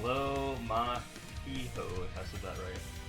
Lo Mahiho, if I said that right.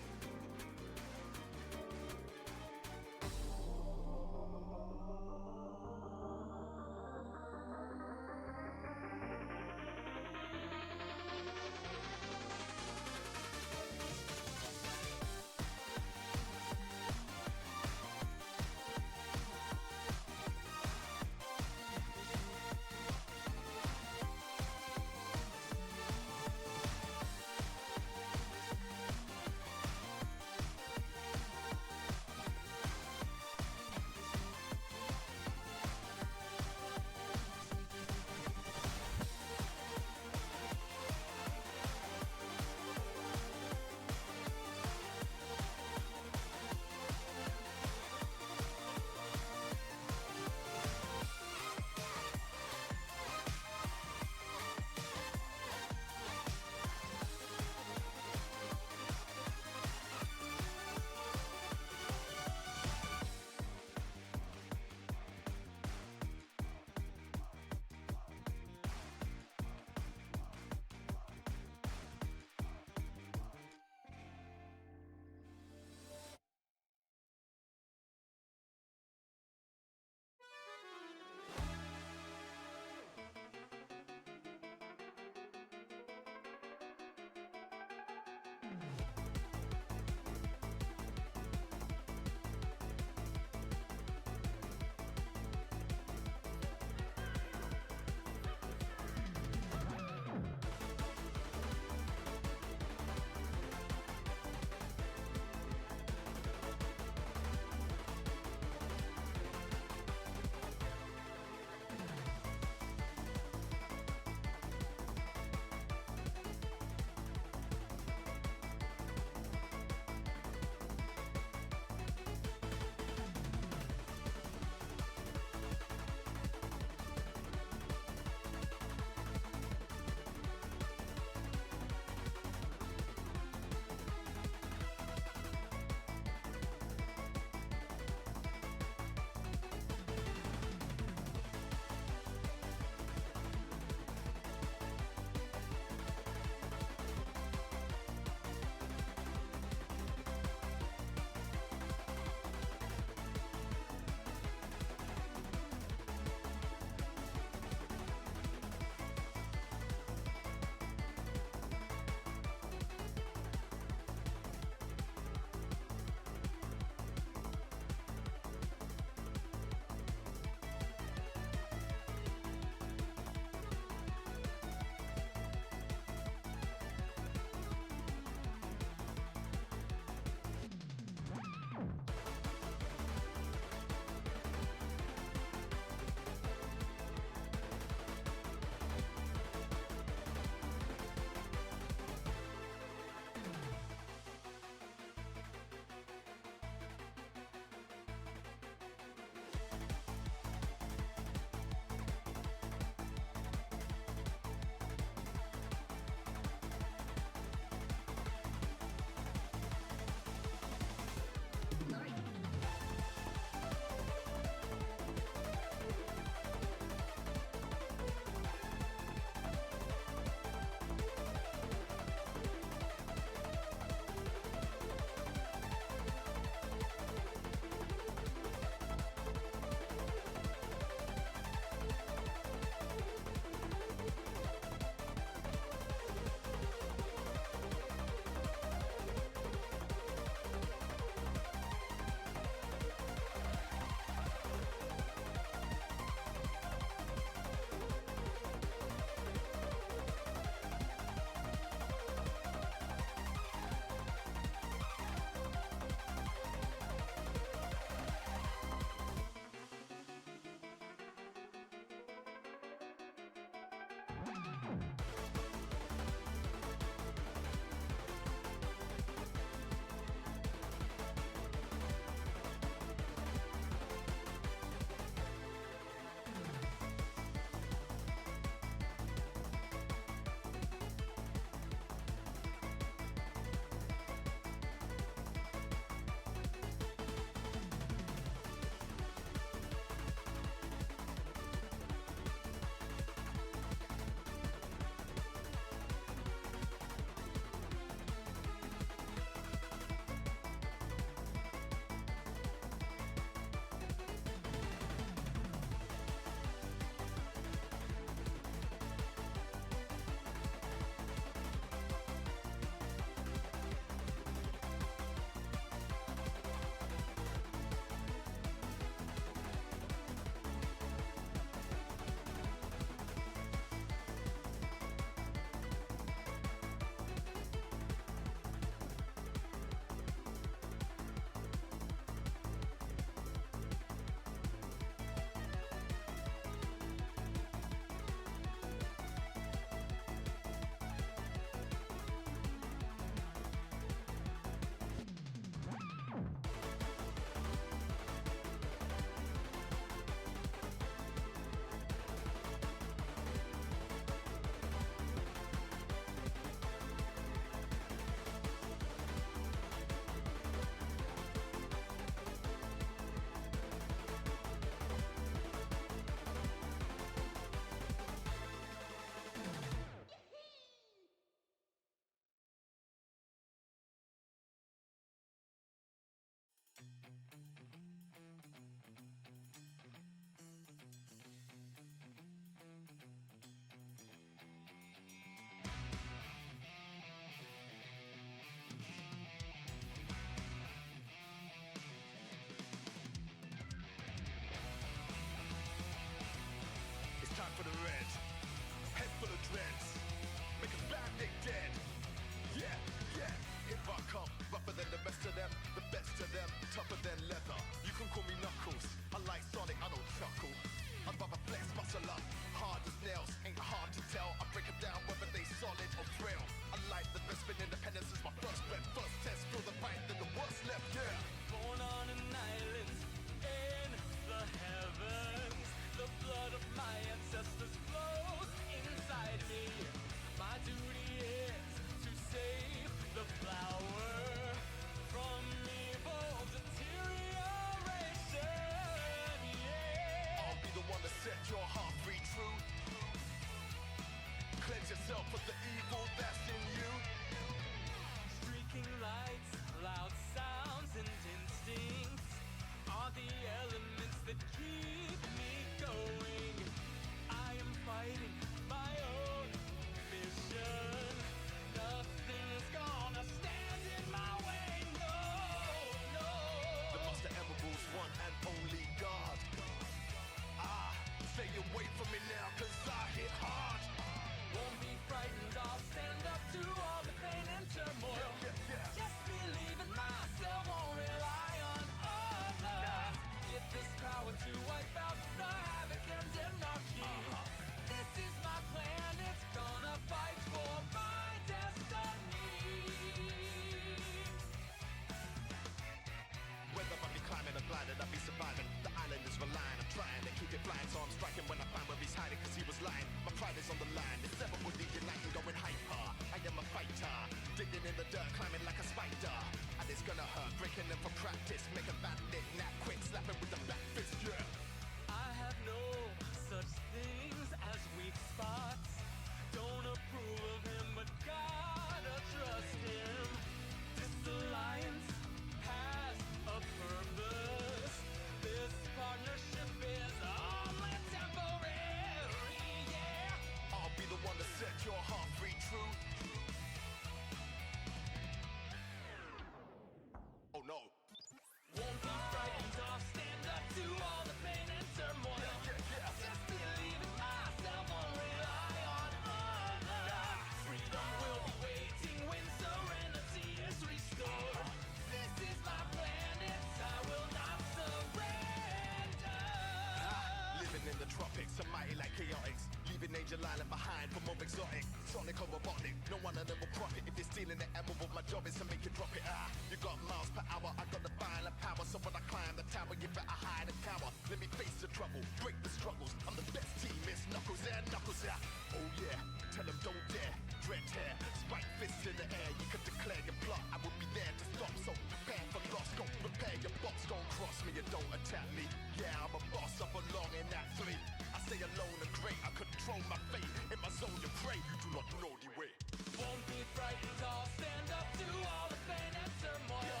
give it a hide and cower. Let me face the trouble, break the struggles. I'm the best team, it's Knuckles and Knuckles out. Oh yeah, tell them don't dare. Dread hair, spike fists in the air. You could declare your plot, I will be there to stop. So prepare for loss, go prepare your box. Don't cross me, you don't attack me. Yeah, I'm a boss, I belong in that fleet. I stay alone and great, I control my fate. In my zone you pray, you do not know the way. Won't be frightened, I'll stand up to all the pain and turmoil.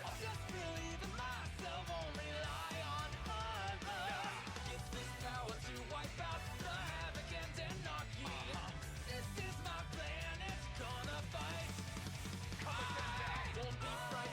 I'll just believe in myself, only rely on others. It's this power to wipe out the havoc and anarchy. This is my plan, it's gonna fight. I won't be frightened.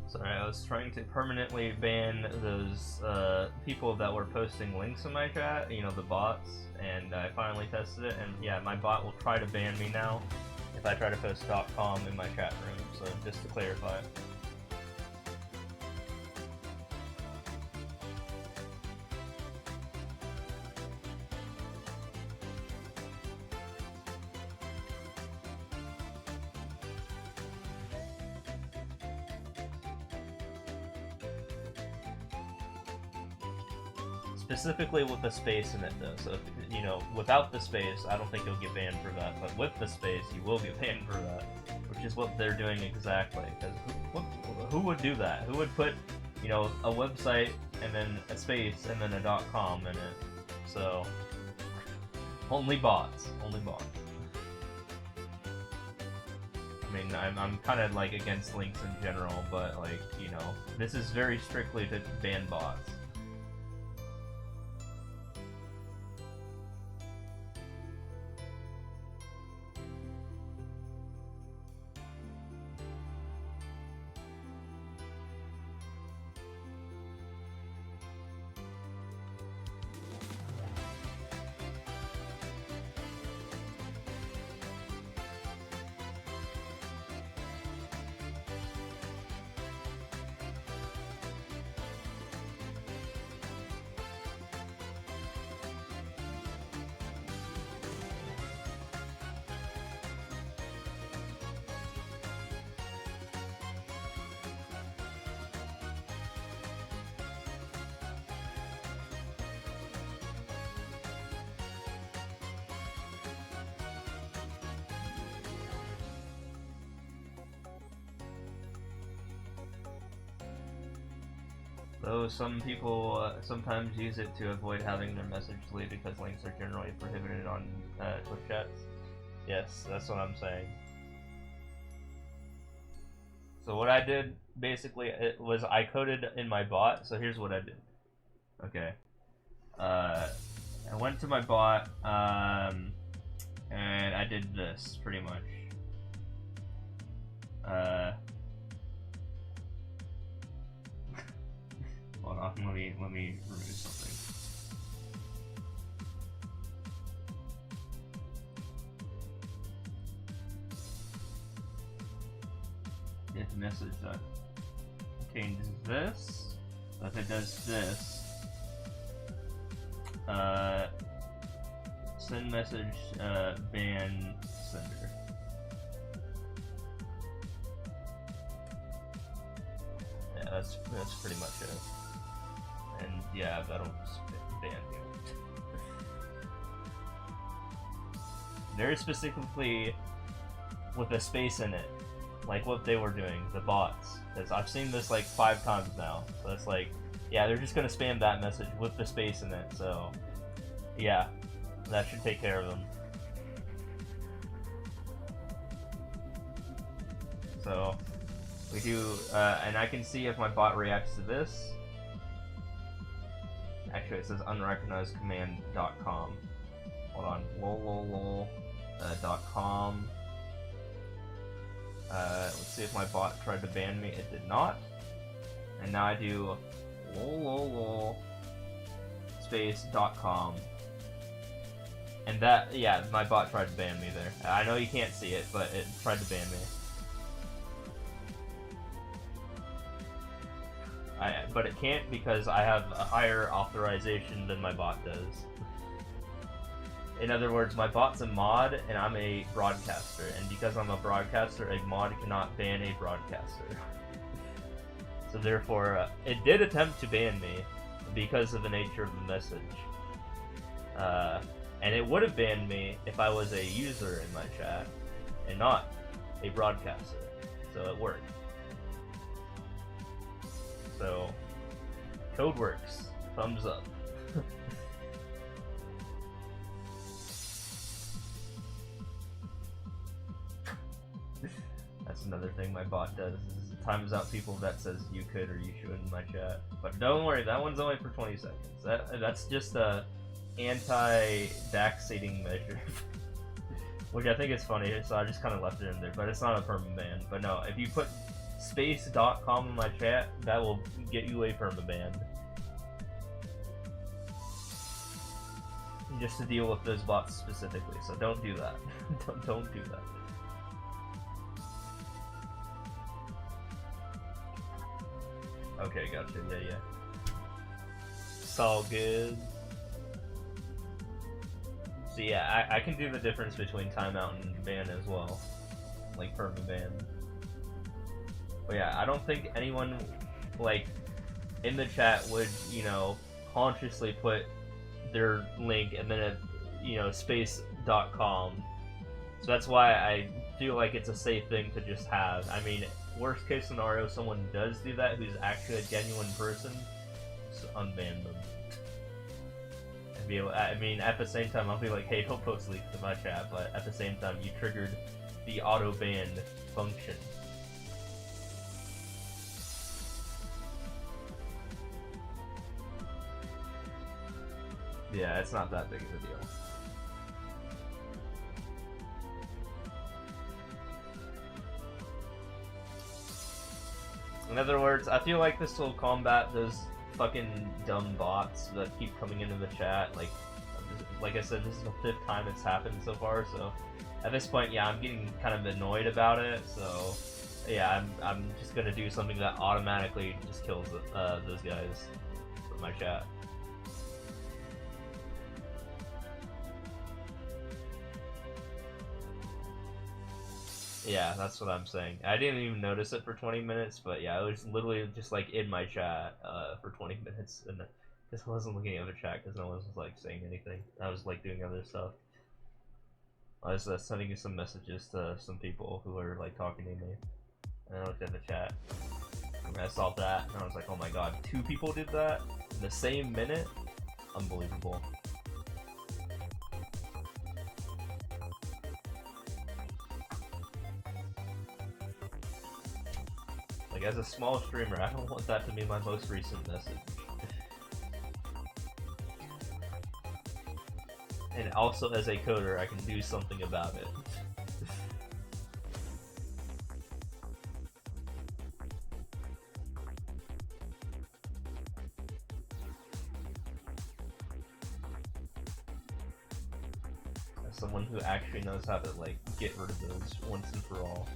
Sorry, I was trying to permanently ban those people that were posting links in my chat, you know, the bots, and I finally tested it, and yeah, my bot will try to ban me now if I try to post .com in my chat room, so just to clarify. Specifically with the space in it though, so if, you know, without the space, I don't think you'll get banned for that, but with the space, you will get banned for that, which is what they're doing exactly, because who would do that? Who would put, you know, a website, and then a space, and then a .com in it? So, only bots. Only bots. I mean, I'm kind of, like, against links in general, but, like, you know, this is very strictly to ban bots. Though some people sometimes use it to avoid having their message deleted because links are generally prohibited on Twitch chats. Yes, that's what I'm saying. So what I did, basically, it was I coded in my bot, so here's what I did. Okay. I went to my bot, and I did this, pretty much. Hold on, let me remove something. If message that contains this, so if it does this, send message ban sender. Yeah, that's pretty much it. And yeah, that'll ban you. Very specifically with a space in it, like what they were doing, the bots. Because I've seen this like 5 times now, so it's like, yeah, they're just gonna spam that message with the space in it. So yeah, that should take care of them. So we do, and I can see if my bot reacts to this. Actually, it says unrecognized command.com. Hold on, lol .com. Let's see if my bot tried to ban me. It did not. And now I do lol space .com. And that, yeah, my bot tried to ban me there. I know you can't see it, but it tried to ban me. But it can't because I have a higher authorization than my bot does. In other words, my bot's a mod and I'm a broadcaster, and because I'm a broadcaster, a mod cannot ban a broadcaster. So therefore, it did attempt to ban me because of the nature of the message. And it would have banned me if I was a user in my chat and not a broadcaster. So it worked. So, code works. Thumbs up. That's another thing my bot does, is it times out people that says you could or you should in my chat. But don't worry, that one's only for 20 seconds. That's just a anti-daxating measure. Which I think is funny, so I just kind of left it in there, but it's not a permanent ban. But no, if you put space.com in my chat, that will get you a permaban. Just to deal with those bots specifically, so don't do that. don't do that. Okay, gotcha, yeah. It's all good. So yeah, I can do the difference between timeout and ban as well. Like permaban. But yeah, I don't think anyone, like, in the chat would, you know, consciously put their link and then a, you know, space.com. So that's why I feel like it's a safe thing to just have. I mean, worst case scenario, someone does do that who's actually a genuine person, just unban them. I mean, at the same time, I'll be like, hey, don't post leaks to my chat, but at the same time, you triggered the auto-ban function. Yeah, it's not that big of a deal. In other words, I feel like this will combat those fucking dumb bots that keep coming into the chat. Like I said, this is the 5th time it's happened so far, so at this point, yeah, I'm getting kind of annoyed about it, so yeah, I'm just gonna do something that automatically just kills those guys from my chat. Yeah, that's what I'm saying. I didn't even notice it for 20 minutes, but yeah, I was literally just like in my chat for 20 minutes, and because I wasn't looking at the chat because no one was like saying anything. I was like doing other stuff. I was sending you some messages to some people who were like talking to me, and I looked at the chat, and I saw that, and I was like, oh my god, 2 people did that in the same minute? Unbelievable. Like, as a small streamer, I don't want that to be my most recent message. And also, as a coder, I can do something about it. As someone who actually knows how to, like, get rid of those once and for all.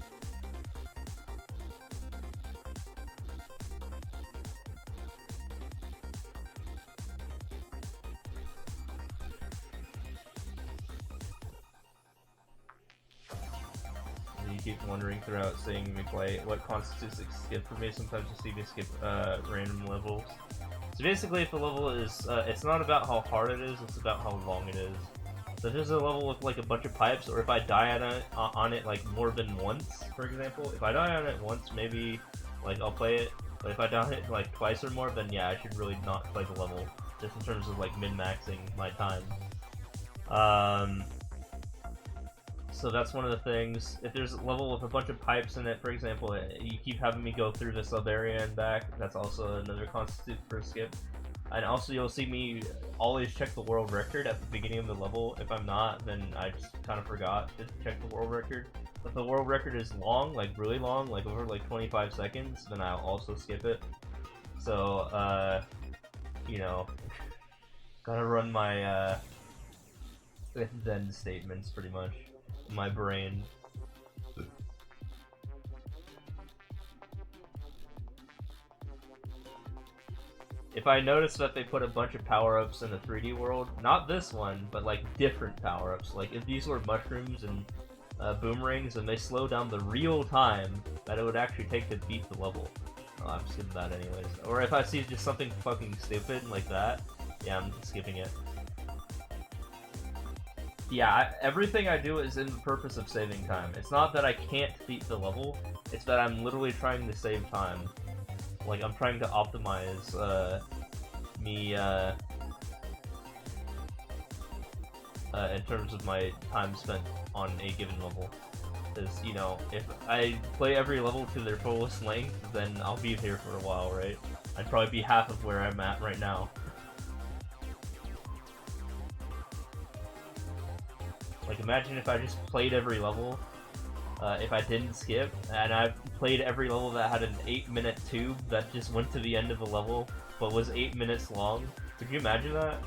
Keep wondering throughout seeing me play what constitutes a skip for me. Sometimes you see me skip random levels. So basically, if a level is, it's not about how hard it is, it's about how long it is. So if there's a level with like a bunch of pipes, or if I die on it like more than once, for example, if I die on it once, maybe like I'll play it. But if I die on it like twice or more, then yeah, I should really not play the level, just in terms of like min-maxing my time. So that's one of the things. If there's a level with a bunch of pipes in it, for example, you keep having me go through the sub area and back, that's also another constitute for a skip. And also you'll see me always check the world record at the beginning of the level. If I'm not, then I just kind of forgot to check the world record. If the world record is long, like really long, like over like 25 seconds, then I'll also skip it. So, you know, gotta run my if-then statements pretty much. My brain. If I notice that they put a bunch of power-ups in the 3D world, not this one, but like different power-ups, like if these were mushrooms and boomerangs and they slow down the real time that it would actually take to beat the level, I'm skipping that anyways. Or if I see just something fucking stupid like that, yeah, I'm skipping it. Yeah, everything I do is in the purpose of saving time. It's not that I can't beat the level, it's that I'm literally trying to save time. Like, I'm trying to optimize, me, in terms of my time spent on a given level. Because, you know, if I play every level to their fullest length, then I'll be here for a while, right? I'd probably be half of where I'm at right now. Like, imagine if I just played every level if I didn't skip, and I played every level that had an 8-minute tube that just went to the end of the level, but was 8 minutes long. Could you imagine that?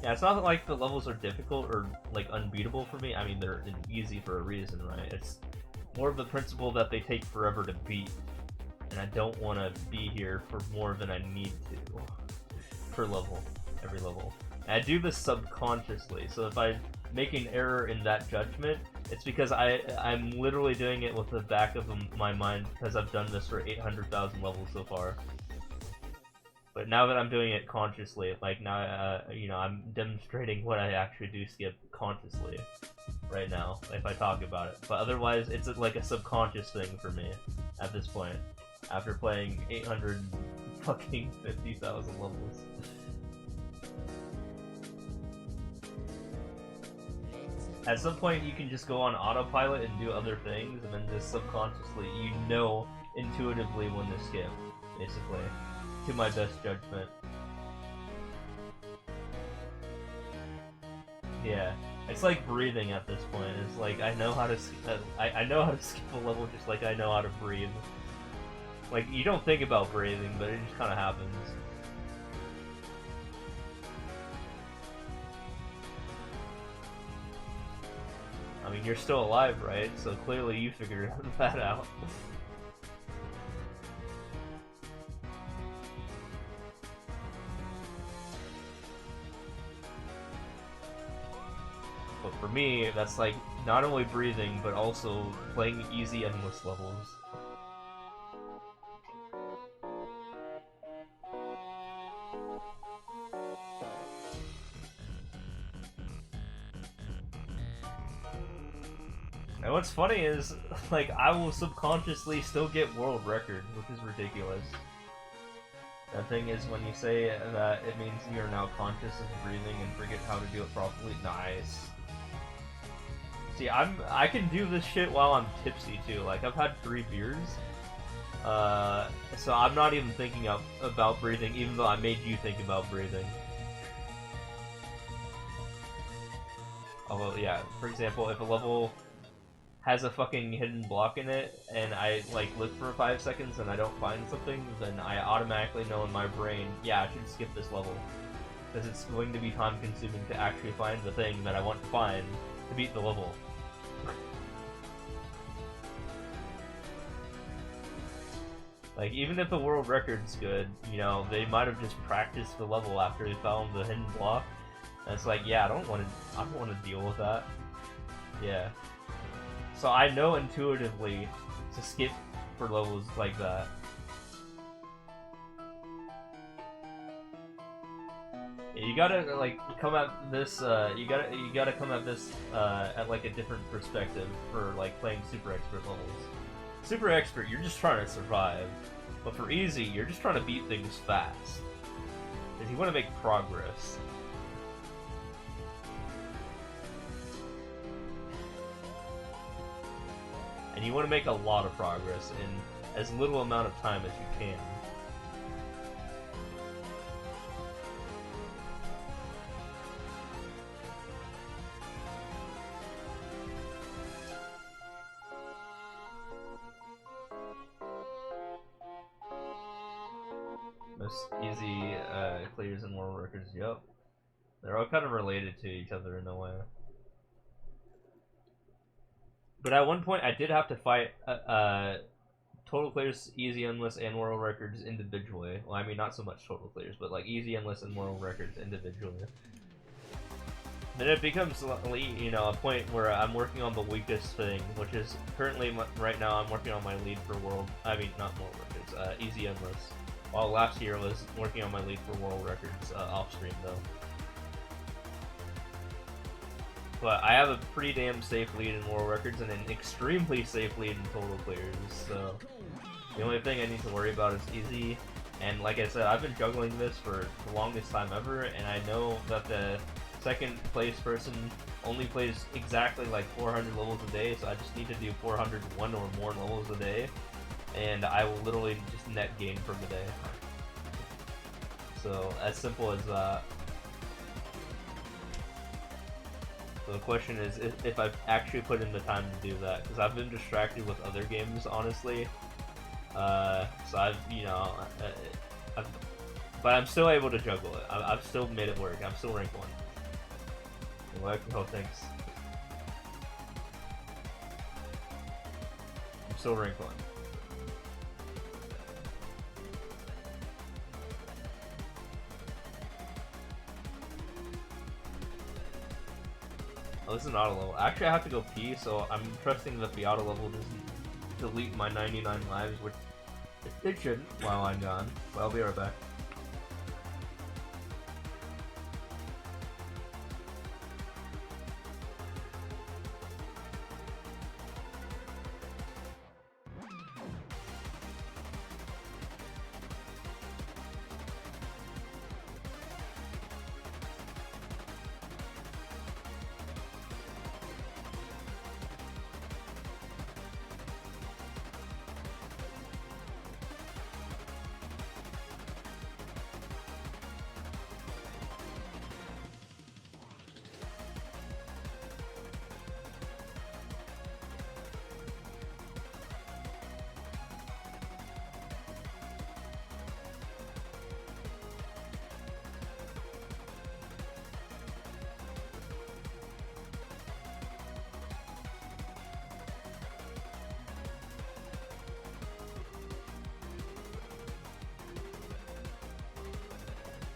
Yeah, it's not like the levels are difficult or like unbeatable for me. I mean, they're easy for a reason, right? It's more of the principle that they take forever to beat, and I don't want to be here for more than I need to per level, every level. And I do this subconsciously, so if I make an error in that judgment, it's because I'm literally doing it with the back of my mind because I've done this for 800,000 levels so far. But now that I'm doing it consciously, like now, you know, I'm demonstrating what I actually do skip consciously right now, if I talk about it. But otherwise, it's like a subconscious thing for me at this point, after playing 850,000 levels. At some point, you can just go on autopilot and do other things, and then just subconsciously, you know intuitively when to skip, basically. To my best judgment. Yeah, it's like breathing at this point. It's like I know how to I know how to skip a level just like I know how to breathe. Like you don't think about breathing, but it just kind of happens. I mean, you're still alive, right? So clearly you figured that out. But for me, that's like not only breathing, but also playing easy endless levels. And what's funny is, like, I will subconsciously still get world record, which is ridiculous. The thing is, when you say that it means you're now conscious of breathing and forget how to do it properly, nice. See, I can do this shit while I'm tipsy too. Like I've had 3 beers, so I'm not even thinking about breathing, even though I made you think about breathing. Although, yeah, for example, if a level has a fucking hidden block in it, and I like look for 5 seconds and I don't find something, then I automatically know in my brain, yeah, I should skip this level, because it's going to be time consuming to actually find the thing that I want to find to beat the level. Like, even if the world record's good, you know, they might have just practiced the level after they found the hidden block. And it's like, yeah, I don't want to deal with that. Yeah. So I know intuitively to skip for levels like that. You gotta like come at this. You gotta come at this at like a different perspective for like playing super expert levels. Super expert, you're just trying to survive, but for easy, you're just trying to beat things fast. Because you want to make progress. And you want to make a lot of progress in as little amount of time as you can. Most easy clears and world records, yep. They're all kind of related to each other in a way. But at one point, I did have to fight total clears, easy, endless, and world records individually. Well, I mean, not so much total clears, but like easy, endless, and world records individually. Then it becomes, you know, a point where I'm working on the weakest thing, which is currently, right now, I'm working on my lead for world. I mean, not world records, easy, endless. While last year I was working on my lead for world records off stream though. But I have a pretty damn safe lead in world records and an extremely safe lead in total clears, so the only thing I need to worry about is easy. And like I said, I've been juggling this for the longest time ever, and I know that the second place person only plays exactly like 400 levels a day, so I just need to do 401 or more levels a day, and I will literally just net gain from the day. So as simple as that. So the question is if I've actually put in the time to do that, because I've been distracted with other games, honestly. So I've, you know, but I'm still able to juggle it. I've still made it work. I'm still rank 1. Oh, thanks. I'm still rank 1. Oh, this is an auto level. Actually, I have to go pee, so I'm trusting that the auto level doesn't delete my 99 lives, which it shouldn't while I'm gone. But I'll be right back.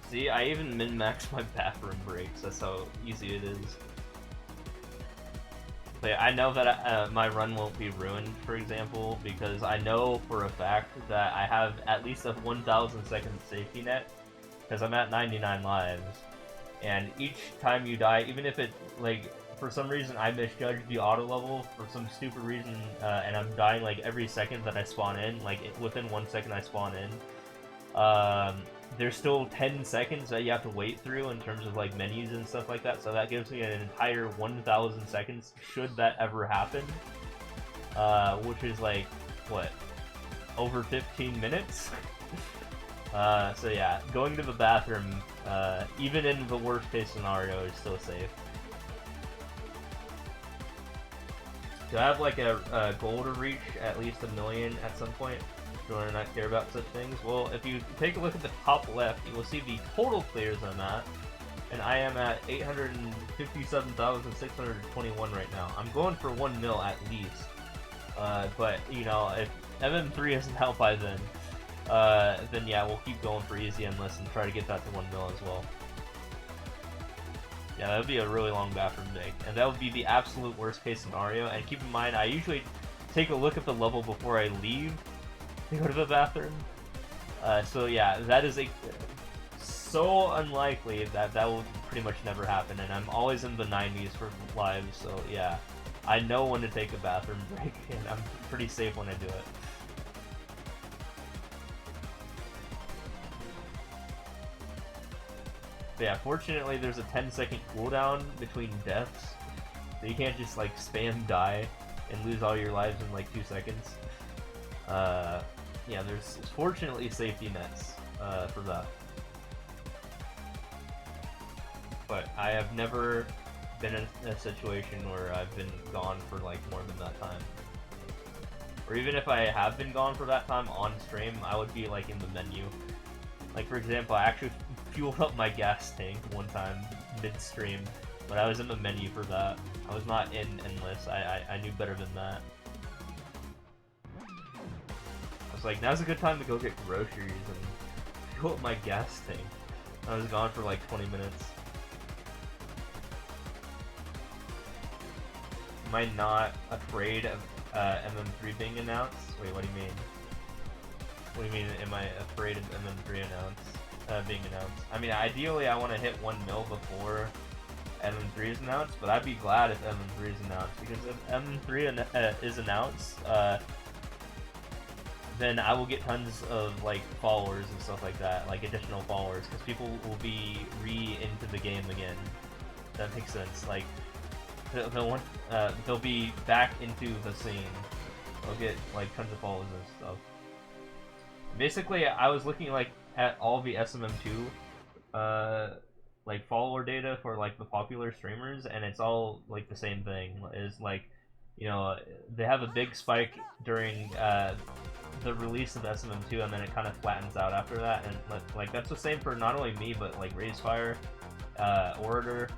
See, I even min-maxed my bathroom breaks. That's how easy it is. But yeah, I know that my run won't be ruined, for example, because I know for a fact that I have at least a 1,000 second safety net, because I'm at 99 lives. And each time you die, even if it, like, for some reason I misjudged the auto level for some stupid reason, and I'm dying like every second that I spawn in, like within 1 second I spawn in, there's still 10 seconds that you have to wait through in terms of like menus and stuff like that, so that gives me an entire 1,000 seconds should that ever happen, which is like, what, over 15 minutes? So yeah, going to the bathroom, even in the worst case scenario, is still safe. Do I have like a goal to reach at least 1 million at some point? Do I not care about such things? Well, if you take a look at the top left, you will see the total players I'm at, and I am at 857,621 right now. I'm going for 1 mil at least, but you know, if MM3 isn't out by then yeah, we'll keep going for easy endless and try to get that to 1 mil as well. Yeah, that would be a really long bathroom break, and that would be the absolute worst case scenario. And keep in mind, I usually take a look at the level before I leave to go to the bathroom. So yeah, that is so unlikely that will pretty much never happen, and I'm always in the 90s for lives, so yeah, I know when to take a bathroom break, and I'm pretty safe when I do it. But yeah, fortunately there's a 10-second cooldown between deaths, so you can't just like spam die and lose all your lives in like 2 seconds. Yeah, there's fortunately safety nets for that. But I have never been in a situation where I've been gone for like more than that time. Or even if I have been gone for that time on stream, I would be like in the menu. Like for example, I actually fueled up my gas tank one time mid-stream, but I was in the menu for that. I was not in endless. I knew better than that. I was like, now's a good time to go get groceries and fuel up my gas tank. I was gone for like 20 minutes. Am I not afraid of MM3 being announced? Wait, what do you mean? What do you mean, am I afraid of MM3 being announced? I mean, ideally I want to hit 1 mil before MM3 is announced, but I'd be glad if MM3 is announced, because if MM3 is announced, then I will get tons of like followers and stuff like that, like additional followers, because people will be into the game again. That makes sense. Like they'll be back into the scene. They'll get like tons of followers and stuff. Basically, I was looking like at all the SMM2 like follower data for like the popular streamers, and it's all like the same thing. Is like, you know, they have a big spike during the release of SMM2, and then it kind of flattens out after that. And like that's the same for not only me, but like Raisefire, Orator,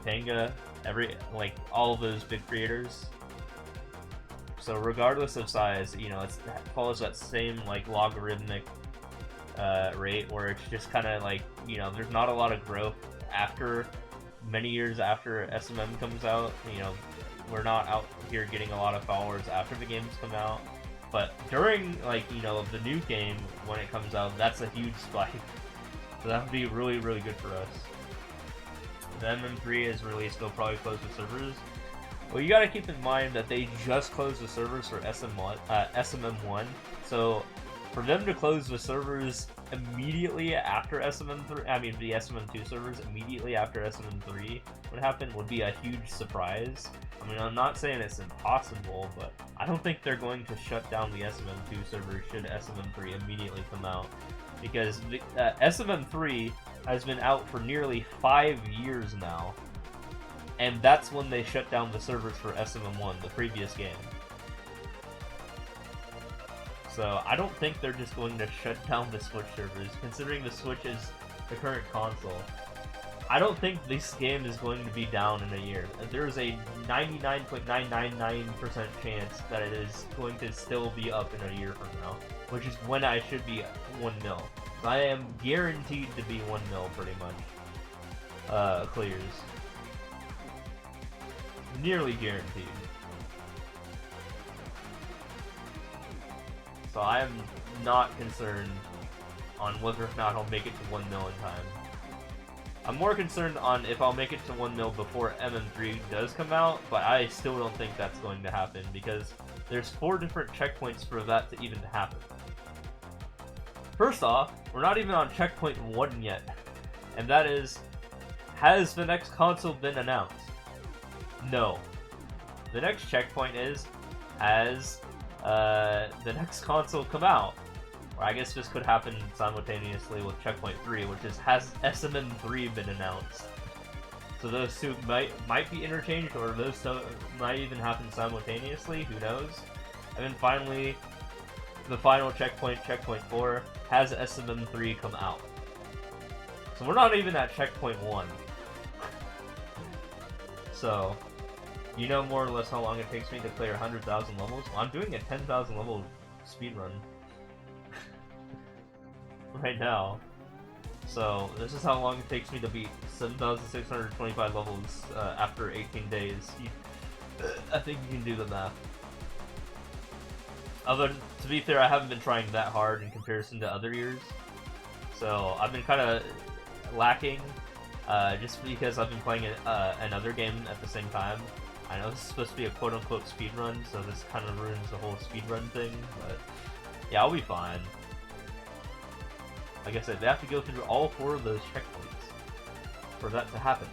Panga, like all of those big creators. So regardless of size, you know, it follows that same like logarithmic rate, where it's just kind of like, you know, there's not a lot of growth after many years after SMM comes out. You know, we're not out here getting a lot of followers after the games come out, but during, like, you know, the new game when it comes out, that's a huge spike. So that would be really, really good for us. The MM3 is released, they'll probably close the servers. Well, you gotta keep in mind that they just closed the servers for SMM1, so for them to close the servers immediately after SMM3, I mean the SMM2 servers immediately after SMM3 would happen, would be a huge surprise. I mean, I'm not saying it's impossible, but I don't think they're going to shut down the SMM2 servers should SMM3 immediately come out, because the, SMM3 has been out for nearly 5 years now, and that's when they shut down the servers for SMM1, the previous game. So I don't think they're just going to shut down the Switch servers, considering the Switch is the current console. I don't think this game is going to be down in a year. There's a 99.999% chance that it is going to still be up in a year from now, which is when I should be 1 mil. So I am guaranteed to be 1 mil pretty much. Clears. Nearly guaranteed. So I am not concerned on whether or not I'll make it to 1 mil in time. I'm more concerned on if I'll make it to 1 mil before MM3 does come out, but I still don't think that's going to happen, because there's 4 different checkpoints for that to even happen. First off, we're not even on checkpoint 1 yet, and that is, has the next console been announced? No. The next checkpoint is, has the next console come out? Or I guess this could happen simultaneously with checkpoint 3, which is, has SMM3 been announced? So those two might be interchanged, or those two might even happen simultaneously, who knows? And then finally, the final checkpoint, checkpoint 4, has SMM3 come out? So we're not even at checkpoint 1. So, you know more or less how long it takes me to clear 100,000 levels? Well, I'm doing a 10,000 level speedrun right now. So, this is how long it takes me to beat 7,625 levels after 18 days. I think you can do the math. Although, to be fair, I haven't been trying that hard in comparison to other years. So, I've been kind of lacking, just because I've been playing another game at the same time. I know this is supposed to be a quote-unquote speedrun, so this kind of ruins the whole speedrun thing, but yeah, I'll be fine. Like I said, they have to go through all 4 of those checkpoints for that to happen.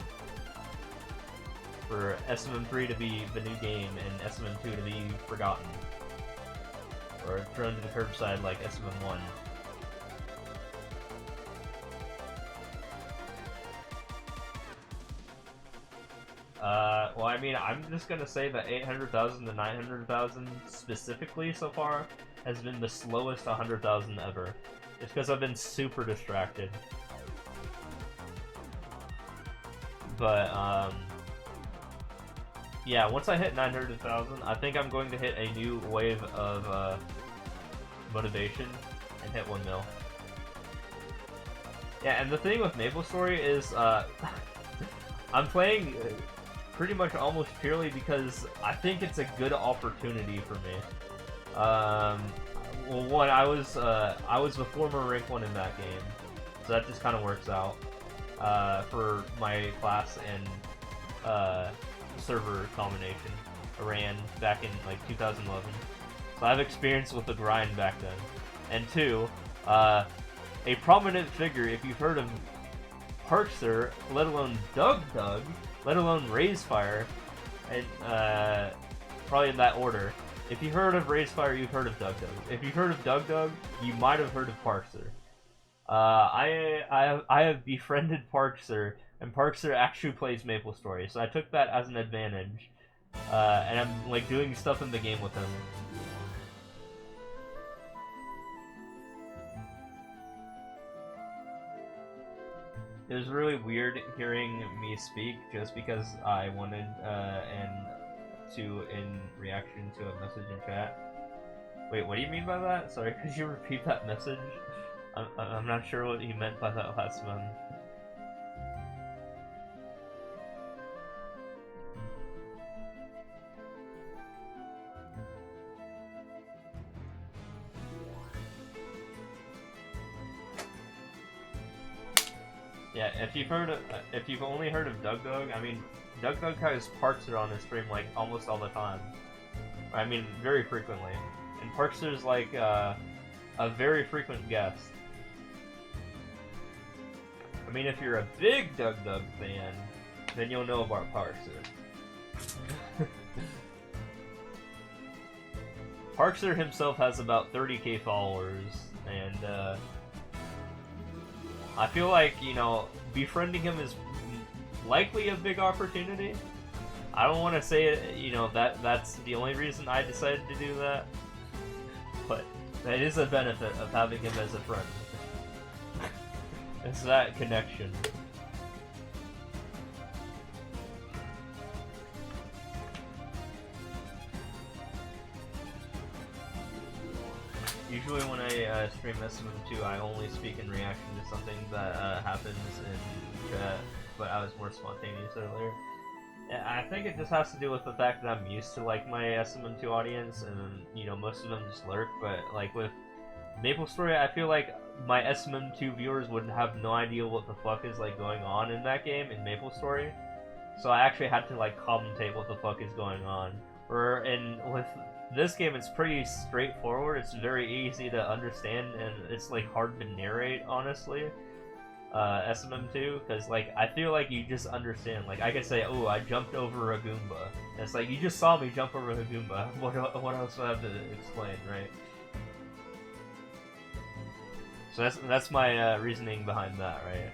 For SMM3 to be the new game and SMM2 to be forgotten. Or thrown to the curbside like SMM1. Well, I mean, I'm just gonna say that 800,000 to 900,000 specifically so far has been the slowest 100,000 ever. It's because I've been super distracted. But, yeah, once I hit 900,000, I think I'm going to hit a new wave of, motivation and hit 1 mil. Yeah, and the thing with MapleStory is, I'm playing pretty much almost purely because I think it's a good opportunity for me. Well, one, I was the former rank 1 in that game, so that just kind of works out for my class and server combination I ran back in like 2011. So I have experience with the grind back then. And 2, a prominent figure, if you've heard of Parkster, let alone Doug, let alone Raisefire, and probably in that order. If you heard of Raisefire, you've heard of Doug. If you've heard of Doug, you might have heard of Parkster. I have befriended Parkser, and Parkser actually plays MapleStory, so I took that as an advantage, and I'm like doing stuff in the game with him. It was really weird hearing me speak just because I wanted in reaction to a message in chat. Wait, what do you mean by that? Sorry, could you repeat that message? I'm not sure what you meant by that last one. Yeah, if you've only heard of Doug, I mean, Doug has Parkser on his stream like almost all the time. I mean, very frequently. And Parkser's like a very frequent guest. I mean, if you're a big Doug fan, then you'll know about Parkser. Parkser himself has about 30k followers, and I feel like, you know, befriending him is likely a big opportunity. I don't want to say it, you know, that's the only reason I decided to do that, but that is a benefit of having him as a friend. It's that connection. Usually when I stream SMM2, I only speak in reaction to something that happens in chat, but I was more spontaneous earlier. I think it just has to do with the fact that I'm used to like my SMM2 audience, and you know, most of them just lurk, but like with MapleStory, I feel like my SMM2 viewers would have no idea what the fuck is like going on in that game in MapleStory. So I actually had to like commentate what the fuck is going on. With this game, it's pretty straightforward. It's very easy to understand, and it's like hard to narrate, honestly. SMM2, because like I feel like you just understand. Like I could say, "Oh, I jumped over a Goomba." And it's like you just saw me jump over a Goomba. What else do I have to explain, right? So that's my reasoning behind that, right?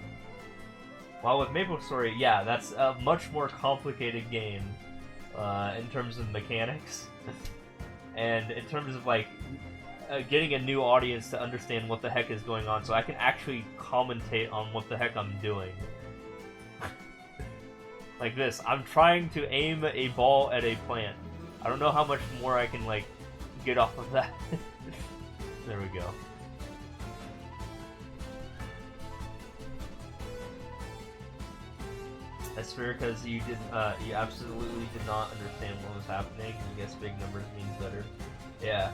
While with MapleStory, yeah, that's a much more complicated game in terms of mechanics, and in terms of like getting a new audience to understand what the heck is going on, so I can actually commentate on what the heck I'm doing. Like this, I'm trying to aim a ball at a plant. I don't know how much more I can like get off of that. There we go. That's fair, because you absolutely did not understand what was happening. I guess big numbers means better. Yeah.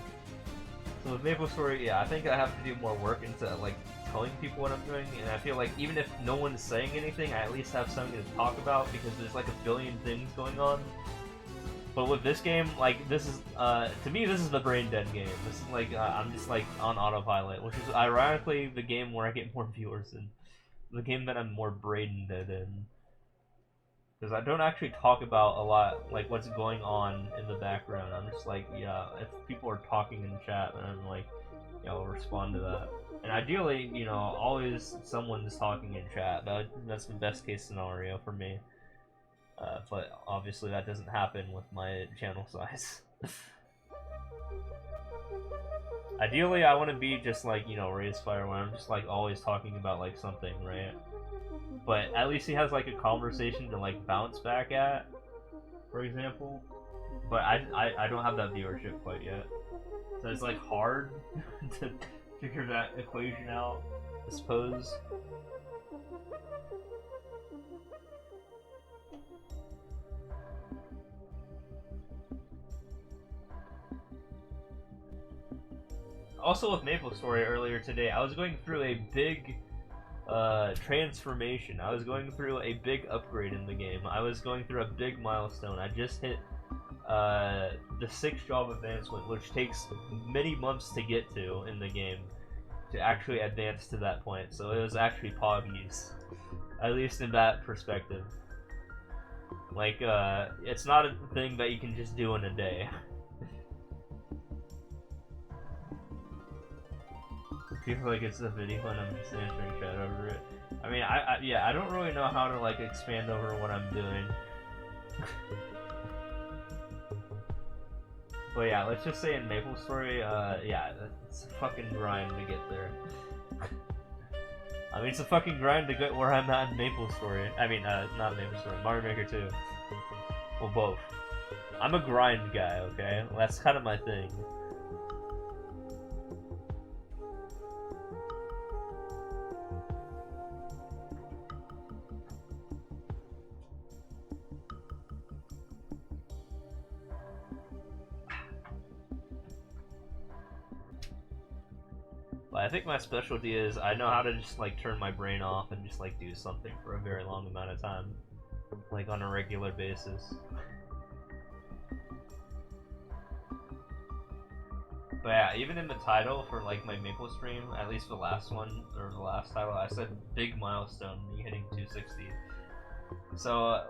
So with MapleStory, yeah, I think I have to do more work into like telling people what I'm doing, and I feel like even if no one's saying anything, I at least have something to talk about, because there's like a billion things going on. But with this game, like, this is, to me, this is the brain dead game. This is like, I'm just like on autopilot, which is ironically the game where I get more viewers in. The game that I'm more brain dead in. Because I don't actually talk about a lot, like, what's going on in the background. I'm just like, yeah, if people are talking in chat, then I'm like, you know, I'll respond to that. And ideally, you know, always someone's talking in chat. That's the best case scenario for me. But obviously that doesn't happen with my channel size. Ideally, I want to be just like, you know, Raisefire, where I'm just like always talking about like something, right? But at least he has like a conversation to like bounce back at, for example. But I don't have that viewership quite yet, so it's like hard to figure that equation out, I suppose. Also with MapleStory earlier today, I was going through a big transformation. I was going through a big upgrade in the game. I was going through a big milestone. I just hit the 6th job advancement, which takes many months to get to in the game to actually advance to that point. So it was actually poggies, at least in that perspective. Like, it's not a thing that you can just do in a day. feel like it's a video and I'm just answering chat over it. I mean, yeah, I don't really know how to like expand over what I'm doing. But yeah, let's just say in MapleStory, yeah, it's a fucking grind to get there. I mean, it's a fucking grind to get where I'm at in MapleStory. I mean, not MapleStory, Mario Maker 2. Well, both. I'm a grind guy, okay? That's kind of my thing. But I think my specialty is I know how to just like turn my brain off and just like do something for a very long amount of time, like on a regular basis. But yeah, even in the title for like my Maple stream, at least the last one or the last title, I said big milestone, me hitting 260. So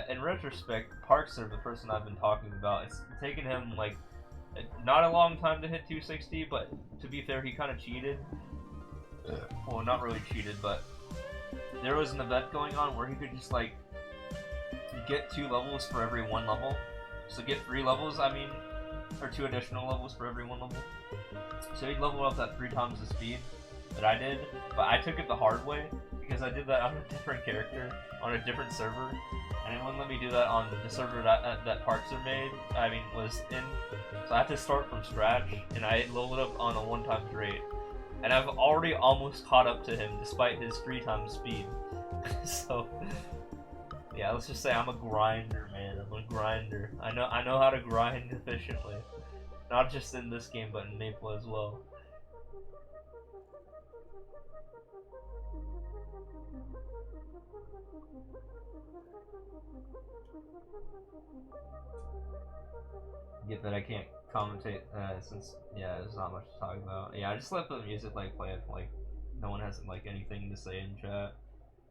in retrospect, Parkser, the person I've been talking about, it's taken him like not a long time to hit 260, but to be fair, he kind of cheated. Well, not really cheated, but there was an event going on where he could just like get 2 levels for every 1 level. So get 3 levels, I mean, or 2 additional levels for every 1 level. So he'd level up at 3 times the speed that I did, but I took it the hard way because I did that on a different character, on a different server, and it wouldn't let me do that on the server that Parkser was in. So I had to start from scratch, and I leveled up on a 1 times rate. And I've already almost caught up to him despite his 3 times speed. So yeah, let's just say I'm a grinder, man. I'm a grinder. I know how to grind efficiently. Not just in this game, but in Maple as well. Get that I can't commentate since there's not much to talk about. Yeah, I just let the music like play if like no one has like anything to say in chat.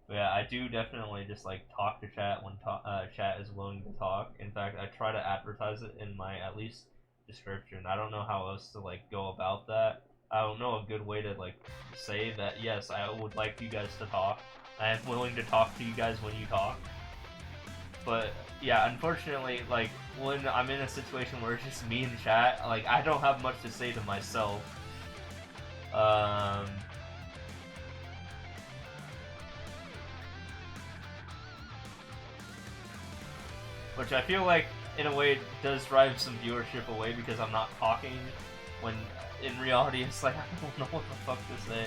But yeah, I do definitely just like talk to chat when chat is willing to talk. In fact, I try to advertise it in my at least description. I don't know how else to like go about that. I don't know a good way to like say that yes, I would like you guys to talk. I am willing to talk to you guys when you talk. But yeah, unfortunately, like when I'm in a situation where it's just me and chat, like I don't have much to say to myself. Which I feel like, in a way, does drive some viewership away because I'm not talking, when in reality it's like, I don't know what the fuck to say.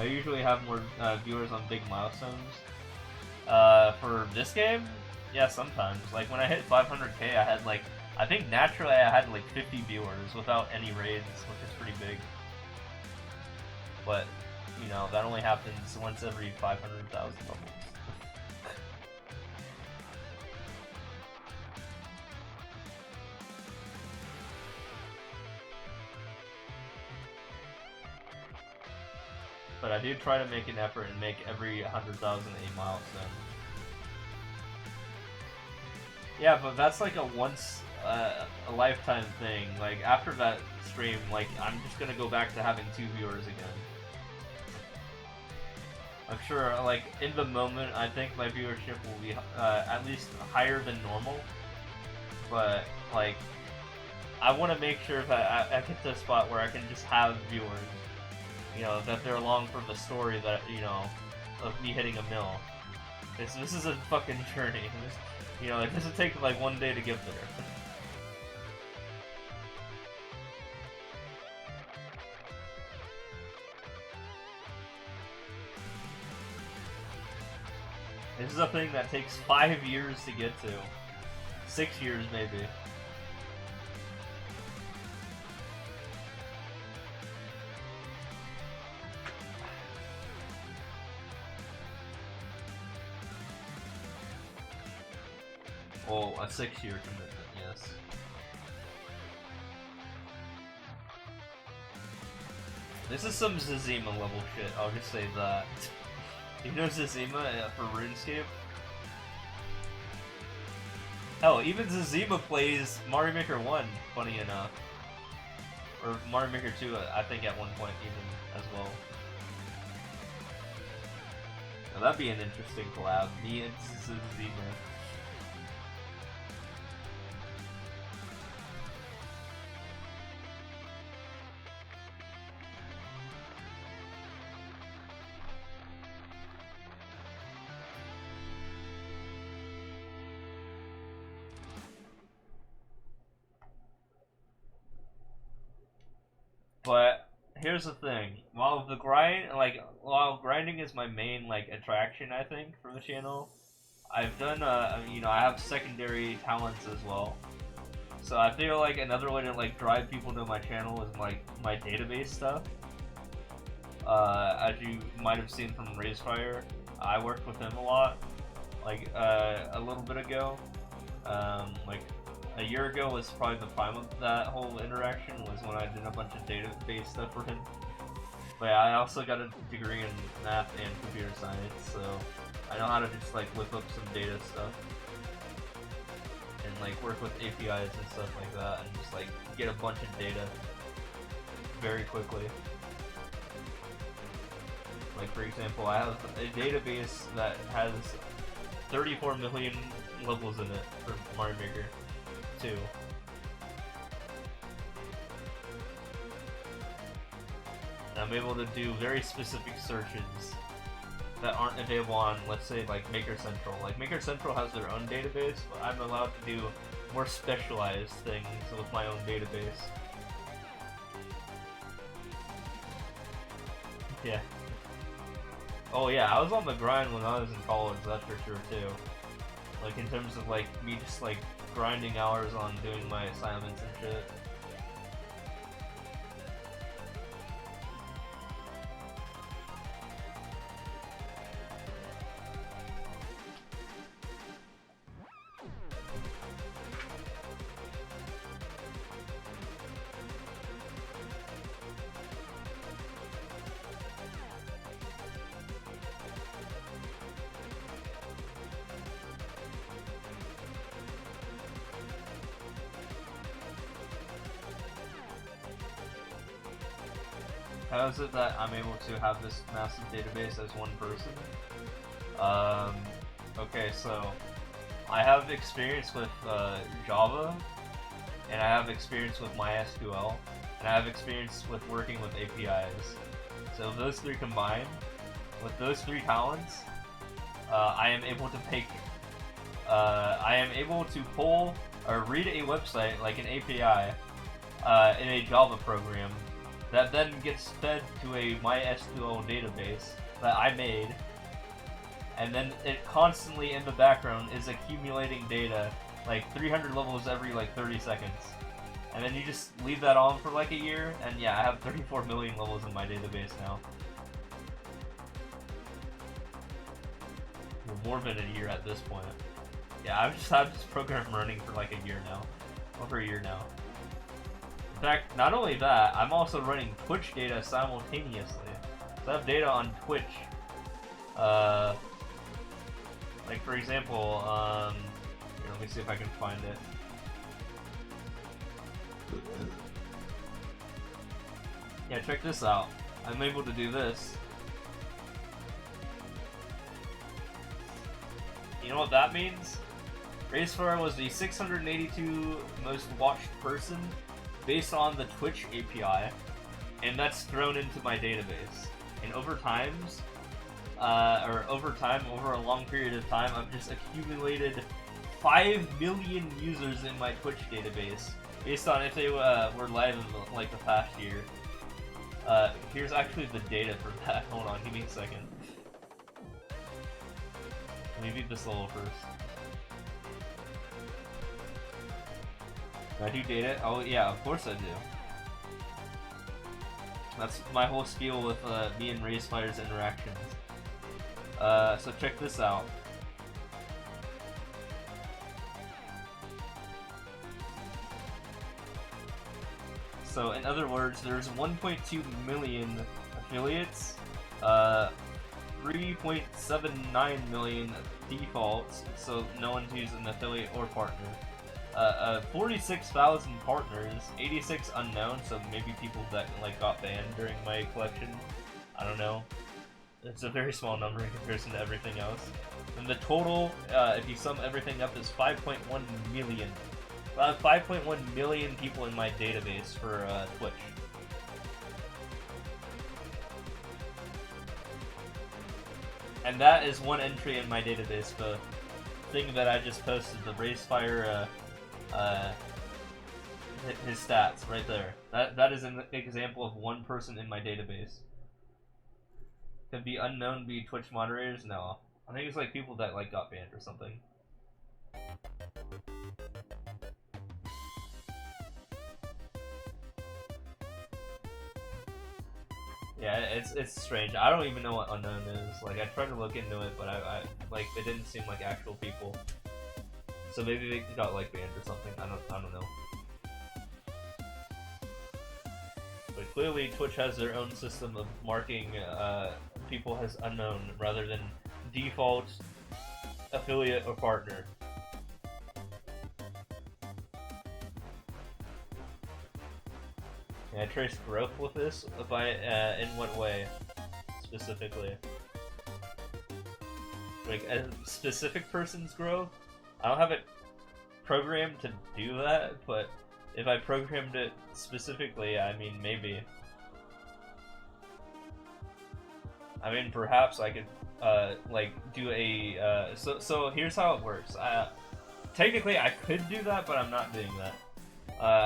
I usually have more viewers on big milestones. For this game? Yeah, sometimes. Like, when I hit 500k, I had like, I think naturally I had like 50 viewers without any raids, which is pretty big. But, you know, that only happens once every 500,000 levels. But I do try to make an effort and make every 100,000 a milestone. Yeah, but that's like a once a lifetime thing. Like after that stream, like I'm just gonna go back to having 2 viewers again. I'm sure, like in the moment, I think my viewership will be at least higher than normal. But like, I want to make sure that I get to a spot where I can just have viewers. You know, that they're along for the story that, you know, of me hitting a mill. This is a fucking journey. You know, it doesn't take like 1 day to get there. This is a thing that takes 5 years to get to. 6 years maybe. Oh, a 6-year commitment, yes. This is some Zazima level shit, I'll just say that. You know Zazima for RuneScape? Hell, even Zazima plays Mario Maker 1, funny enough. Or Mario Maker 2, I think at one point even as well. Now that'd be an interesting collab. Me and Zima. But here's the thing: while grinding is my main attraction, I think, for the channel, I've done I have secondary talents as well. So I feel like another way to drive people to my channel is my database stuff. As you might have seen from Raisefire, I worked with him a lot, a little bit ago. A year ago was probably the prime of that whole interaction, was when I did a bunch of database stuff for him. But yeah, I also got a degree in math and computer science, so I know how to just whip up some data stuff and work with APIs and stuff like that, and just get a bunch of data very quickly. For example, I have a database that has 34 million levels in it for Mario Maker 2. And I'm able to do very specific searches that aren't available on, let's say, Maker Central. Maker Central has their own database, but I'm allowed to do more specialized things with my own database. Yeah. Oh yeah, I was on the grind when I was in college, that's for sure too. In terms of me just grinding hours on doing my assignments and shit. How is it that I'm able to have this massive database as one person? Okay, so I have experience with Java, and I have experience with MySQL, and I have experience with working with APIs. So those three combined, with those three talents, I am able to pull or read a website like an API in a Java program that then gets fed to a MySQL database that I made, and then it constantly in the background is accumulating data, 300 levels every 30 seconds. And then you just leave that on for a year, and yeah, I have 34 million levels in my database now. Well, more than a year at this point. Yeah, I've just had this program running for a year now. Over a year now. In fact, not only that, I'm also running Twitch data simultaneously. So I have data on Twitch. For example, here, let me see if I can find it. Yeah, check this out. I'm able to do this. You know what that means? Raisefire was the 682 most watched person based on the Twitch API, and that's thrown into my database. And over a long period of time, I've just accumulated 5 million users in my Twitch database, based on if they were live in the past year. Here's actually the data for that. Hold on, give me a second. Let me beat this level first. Do I do data? Oh yeah, of course I do. That's my whole spiel with me and Raisefire's interactions. So check this out. So in other words, there's 1.2 million affiliates, 3.79 million defaults, so no one who's an affiliate or partner. 46,000 partners, 86 unknown, so maybe people that like got banned during my collection. I don't know. It's a very small number in comparison to everything else. And the total, if you sum everything up, is 5.1 million. 5.1 million people in my database for Twitch. And that is one entry in my database, the thing that I just posted, the Racefire, his stats, right there. That is an example of one person in my database. Could be unknown, be Twitch moderators? No. I think it's like people that like got banned or something. Yeah, it's strange. I don't even know what unknown is. Like, I tried to look into it, but I like, it didn't seem like actual people. So maybe they got like banned or something. I don't know. But clearly, Twitch has their own system of marking people as unknown rather than default affiliate or partner. Can I trace growth with this? By in what way specifically? Like a specific person's growth? I don't have it programmed to do that, but if I programmed it specifically, I mean, maybe. I mean, perhaps I could, like, do a, so here's how it works. Technically, I could do that, but I'm not doing that.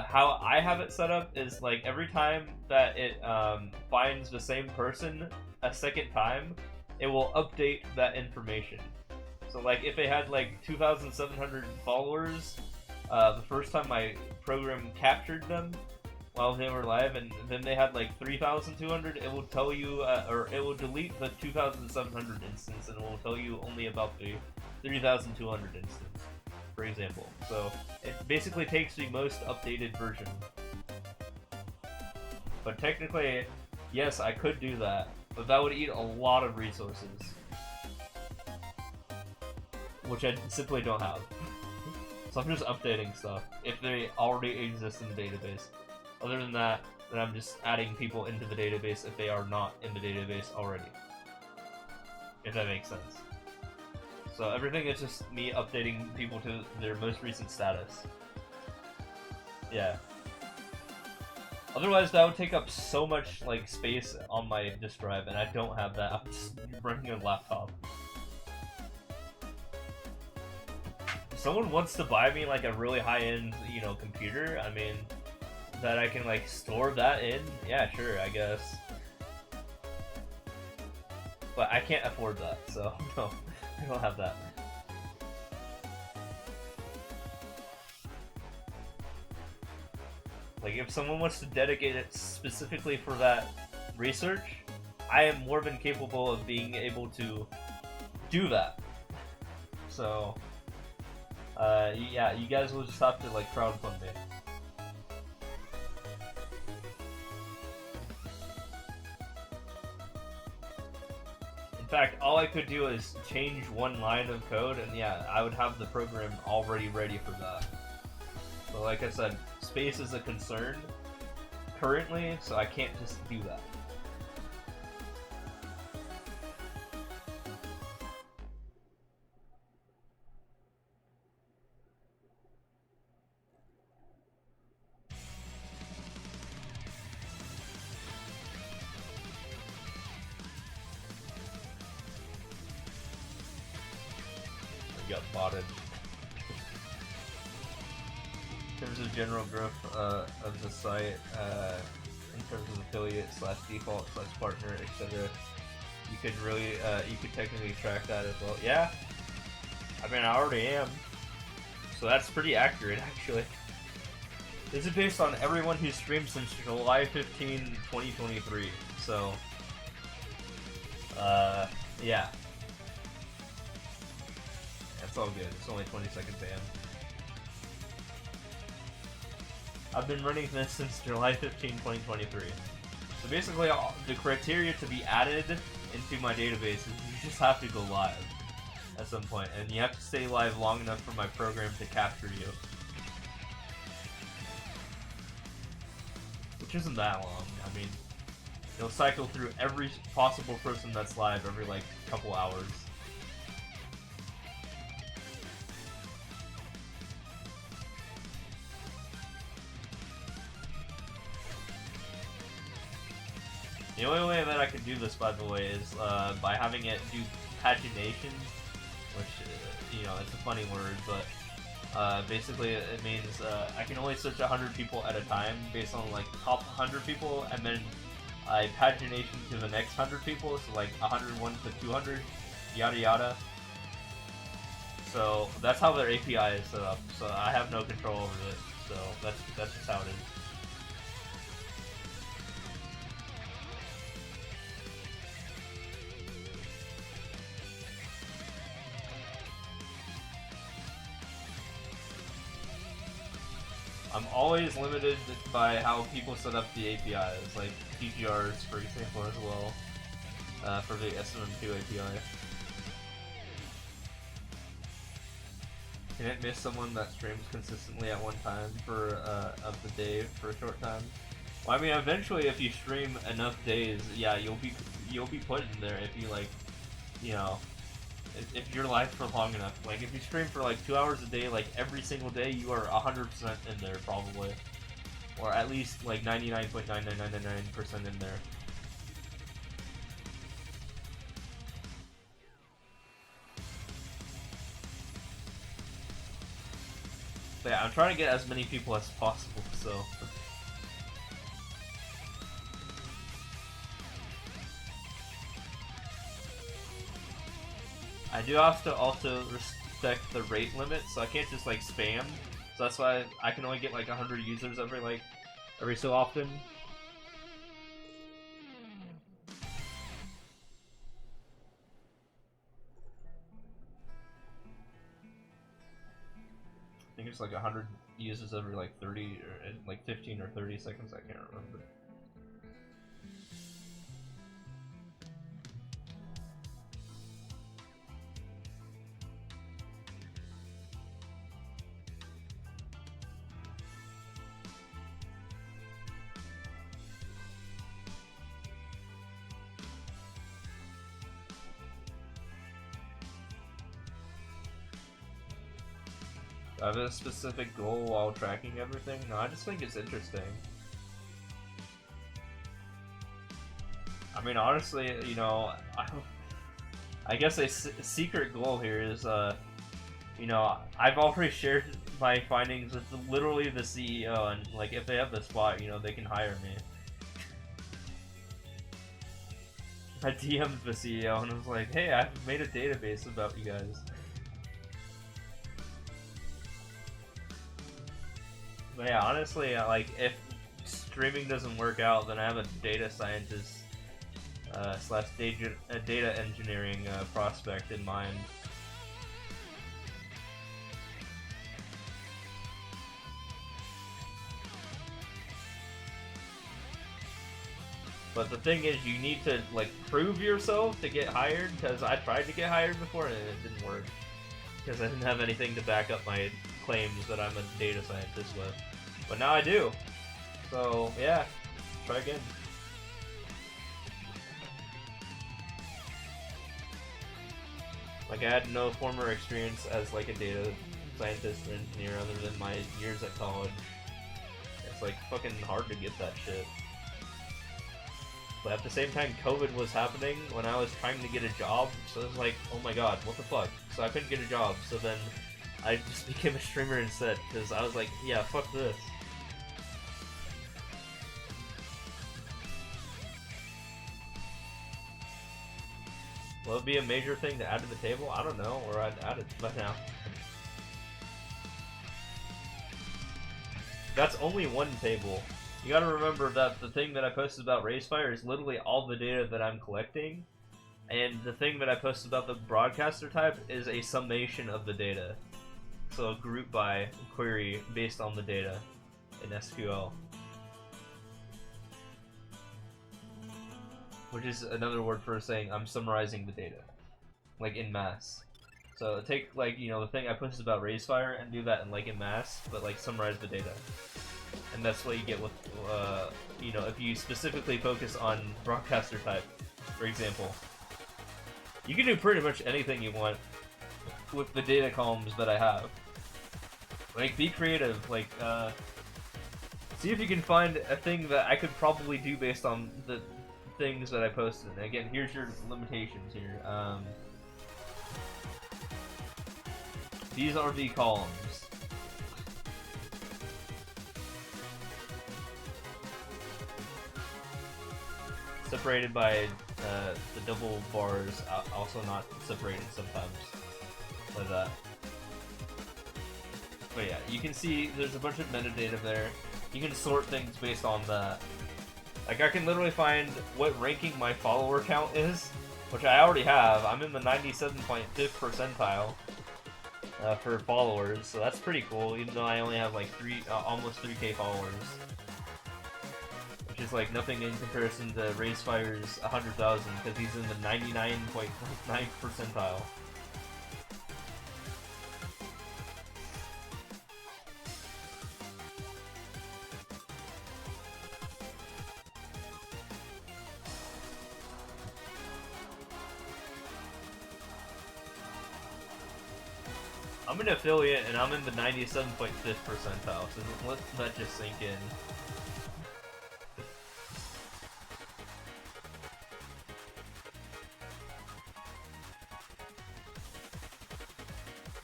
How I have it set up is, like, every time that it, finds the same person a second time, it will update that information. So, like, if they had, like, 2,700 followers, the first time my program captured them while they were live, and then they had, like, 3,200, it will tell you, or it will delete the 2,700 instance, and it will tell you only about the 3,200 instance, for example. So, it basically takes the most updated version. But technically, yes, I could do that, but that would eat a lot of resources, which I simply don't have. So I'm just updating stuff if they already exist in the database. Other than that, then I'm just adding people into the database if they are not in the database already. If that makes sense. So everything is just me updating people to their most recent status. Yeah. Otherwise, that would take up so much, like, space on my disk drive, and I don't have that. I'm just running a laptop. If someone wants to buy me, like, a really high-end, you know, computer, I mean, that I can, like, store that in, yeah, sure, I guess. But I can't afford that, so no, I don't have that. Like, if someone wants to dedicate it specifically for that research, I am more than capable of being able to do that. So, yeah, you guys will just have to, like, crowdfund me. In fact, all I could do is change one line of code, and yeah, I would have the program already ready for that. But like I said, space is a concern currently, so I can't just do that. Got botted. In terms of general growth of the site, in terms of affiliate / default / partner, etc., you could really, you could technically track that as well. Yeah, I mean, I already am, so that's pretty accurate actually. This is based on everyone who streamed since July 15, 2023. So, yeah. It's all good. It's only 20-second ban. I've been running this since July 15, 2023. So basically, the criteria to be added into my database is you just have to go live at some point, and you have to stay live long enough for my program to capture you. which isn't that long. I mean, it'll cycle through every possible person that's live every like couple hours. The only way that I can do this, by the way, is by having it do pagination, which, you know, it's a funny word, but basically it means I can only search 100 people at a time based on like the top 100 people, and then I pagination to the next 100 people, so like 101 to 200, yada yada. So that's how their API is set up, so I have no control over it, so that's just how it is. I'm always limited by how people set up the APIs, like PGRs, for example, as well, for the SMM2 API. Can it miss someone that streams consistently at one time for of the day for a short time? Well, I mean, eventually, if you stream enough days, yeah, you'll be put in there if you like, you know. If you're live for long enough, like if you stream for like 2 hours a day, like every single day, you are 100% in there probably, or at least like 99.9999% in there. But yeah, I'm trying to get as many people as possible, so. I do have to also respect the rate limit, so I can't just like spam. So that's why I can only get like 100 users every so often. I think it's like 100 users every like 30 or like 15 or 30 seconds. I can't remember. Do I have a specific goal while tracking everything? No, I just think it's interesting. I mean, honestly, you know, I guess a secret goal here is, you know, I've already shared my findings with literally the CEO, and like, if they have the spot, you know, they can hire me. I DM'd the CEO and was like, hey, I've made a database about you guys. But yeah, honestly, like, if streaming doesn't work out, then I have a data scientist slash data engineering prospect in mind. But the thing is, you need to like prove yourself to get hired, because I tried to get hired before and it didn't work. Because I didn't have anything to back up my claims that I'm a data scientist with. But now I do. So, yeah, try again. Like, I had no former experience as like a data scientist or engineer other than my years at college. It's like fucking hard to get that shit. But at the same time, COVID was happening when I was trying to get a job, so it was like, oh my god, what the fuck? So I couldn't get a job, so then I just became a streamer instead, because I was like, yeah, fuck this. Will it be a major thing to add to the table? I don't know, or I'd add it by now. That's only one table. You gotta remember that the thing that I posted about Racefire is literally all the data that I'm collecting, and the thing that I posted about the broadcaster type is a summation of the data. So a group by query based on the data in SQL. Which is another word for saying I'm summarizing the data. Like in mass. So take like, you know, the thing I posted about Racefire and do that in like in mass, but like summarize the data. and that's what you get with, you know, if you specifically focus on broadcaster type, for example. You can do pretty much anything you want with the data columns that I have. Like, be creative, like, see if you can find a thing that I could probably do based on the things that I posted. And again, here's your limitations here. These are the columns. Separated by the double bars, also not separated sometimes, like that. But yeah, you can see there's a bunch of metadata there. You can sort things based on that. Like, I can literally find what ranking my follower count is, which I already have. I'm in the 97.5th percentile for followers, so that's pretty cool, even though I only have like almost 3K followers. Which is like nothing in comparison to Racefire's 100,000, because he's in the 99.9th percentile. I'm an affiliate and I'm in the 97.5th percentile, so let that just sink in.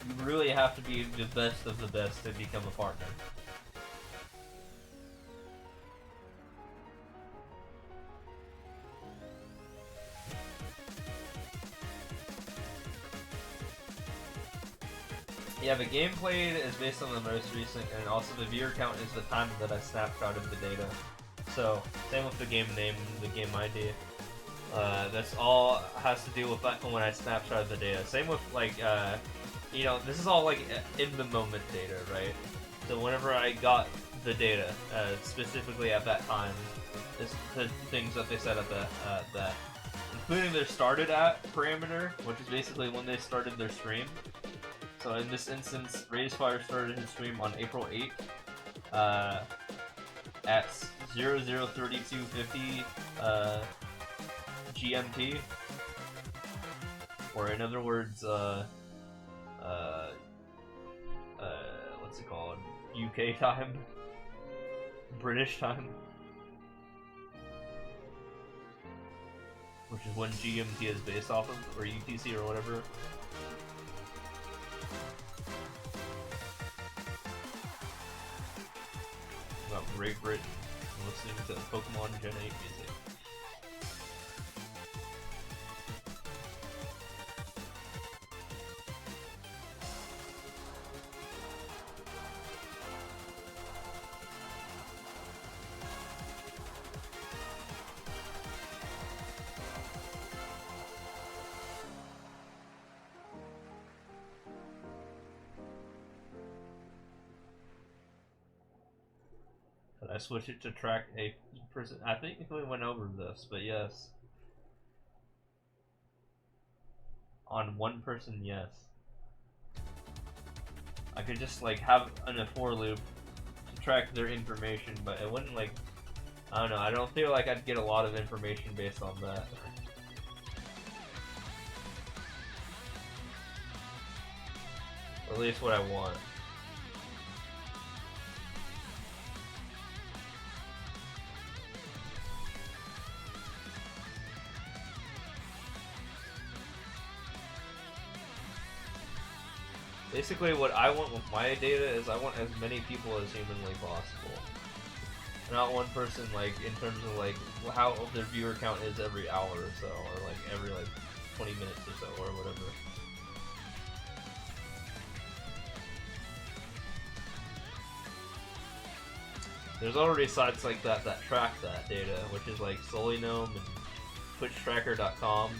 You really have to be the best of the best to become a partner. Yeah, the game played is based on the most recent, and also the viewer count is the time that I snapshotted the data. So, same with the game name, the game ID. That's all has to do with that when I snapshotted the data. Same with, like, you know, this is all, like, in the moment data, right? So whenever I got the data, specifically at that time, it's the things that they said at that. Including their started at parameter, which is basically when they started their stream. So in this instance, Raisefire started his stream on April 8th, at 003250 GMT, or in other words, what's it called? UK time, British time, which is when GMT is based off of, or UTC or whatever. About Great Britain, listening to Pokemon Gen 8 music. I switch it to track a person. I think we went over this, but yes. On one person, yes. I could just like have a for loop to track their information, but it wouldn't like, I don't know, I don't feel like I'd get a lot of information based on that. Or at least what I want. Basically, what I want with my data is I want as many people as humanly possible. Not one person, like, in terms of, like, how their viewer count is every hour or so, or, like, every, like, 20 minutes or so, or whatever. There's already sites like that that track that data, which is, like, Solinome and TwitchTracker.com.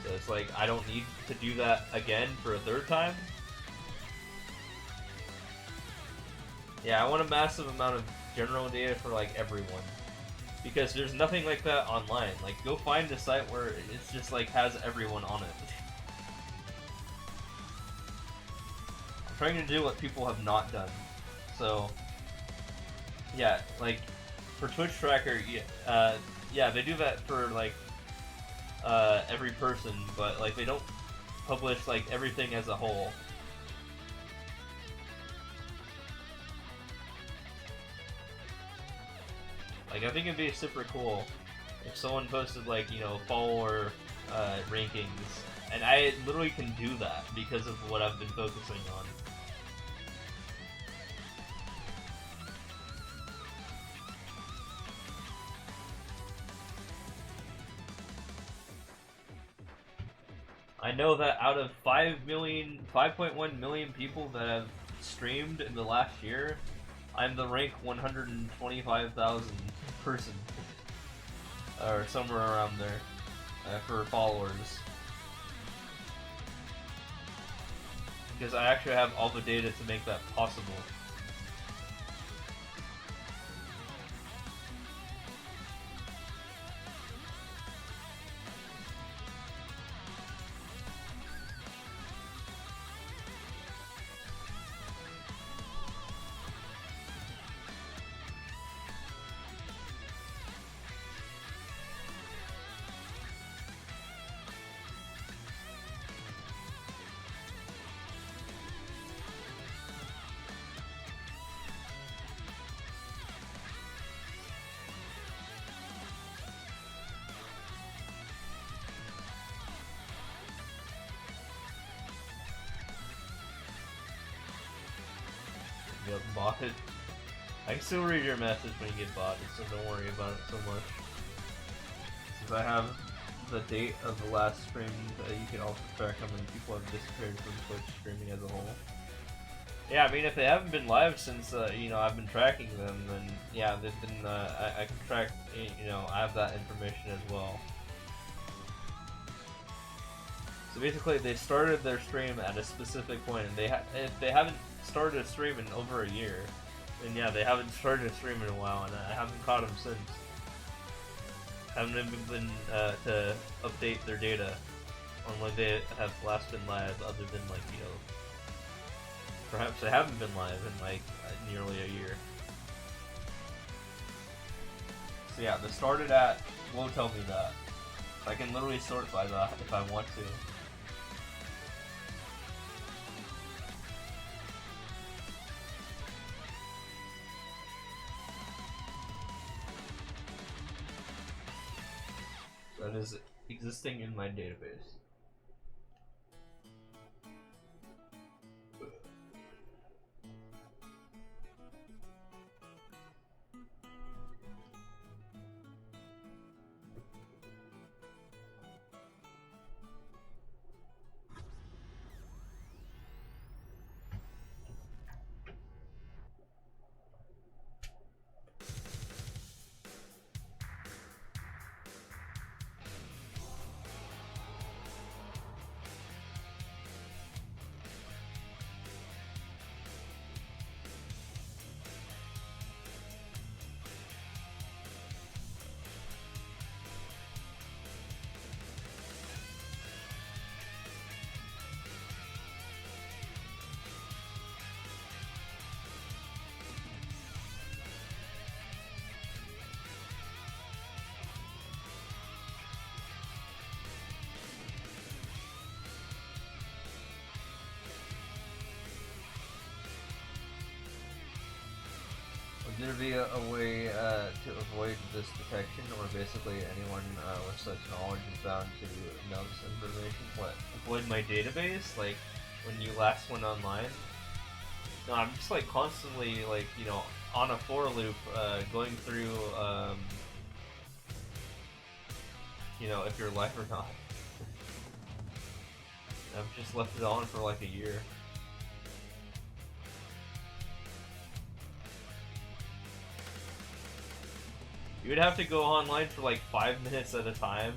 So it's like, I don't need to do that again for a third time. Yeah, I want a massive amount of general data for like everyone, because there's nothing like that online. Like, go find a site where it's just like has everyone on it. I'm trying to do what people have not done. So Yeah, like for Twitch Tracker, yeah, they do that for like every person, but like they don't publish like everything as a whole. Like I think it'd be super cool if someone posted like, you know, follower rankings, and I literally can do that because of what I've been focusing on. I know that out of 5.1 million people that have streamed in the last year, I'm the rank 125,000 person, or somewhere around there, for followers. Because I actually have all the data to make that possible. Yep, botted. I can still read your message when you get botted, so don't worry about it so much. Since I have the date of the last stream, you can also track how many people have disappeared from Twitch streaming as a whole. Yeah, I mean, if they haven't been live since, you know, I've been tracking them, then, yeah, they've been, I can track, you know, I have that information as well. So basically, they started their stream at a specific point, and if they haven't started a stream in over a year, then yeah, they haven't started a stream in a while, and I haven't caught them since. Haven't even been to update their data on when they have last been live, other than, like, you know, perhaps they haven't been live in like nearly a year. So yeah, they started at, will tell me that. I can literally sort by that if I want to. That is existing in my database. Would there be a way to avoid this detection, or basically anyone with such knowledge is bound to know this information? What? Avoid my database? Like, when you last went online? No, I'm just like constantly, like, you know, on a for loop, going through, you know, if you're live or not. I've just left it on for like a year. You would have to go online for like 5 minutes at a time,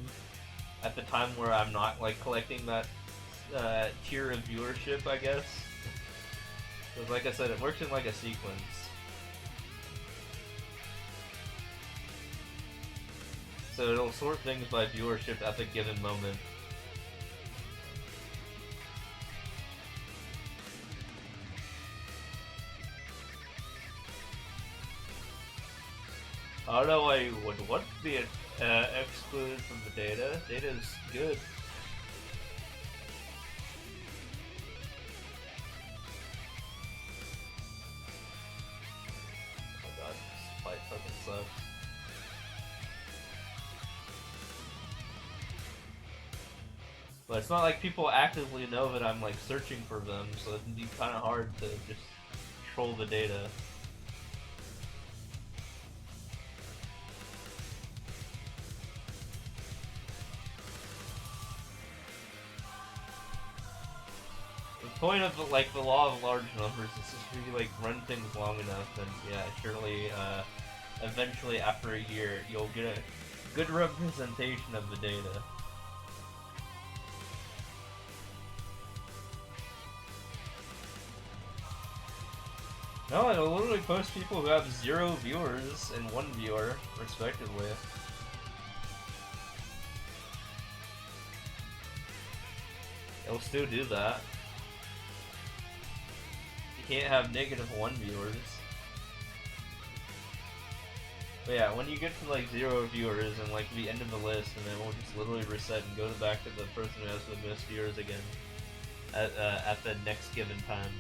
at the time where I'm not like collecting that tier of viewership, I guess. Because like I said, it works in like a sequence. So it'll sort things by viewership at the given moment. I don't know why you would want to be excluded from the data. Data is good. Oh my god, this fight fucking sucks. But it's not like people actively know that I'm like searching for them, so it can be kind of hard to just troll the data. The point of like the law of large numbers is just if you like run things long enough, and yeah, surely eventually after a year you'll get a good representation of the data. No, it'll literally post people who have 0 viewers and 1 viewer, respectively. It'll still do that. You can't have -1 viewers. But yeah, when you get to like 0 viewers and like the end of the list, and then we'll just literally reset and go back to the person who has the most viewers again at the next given time.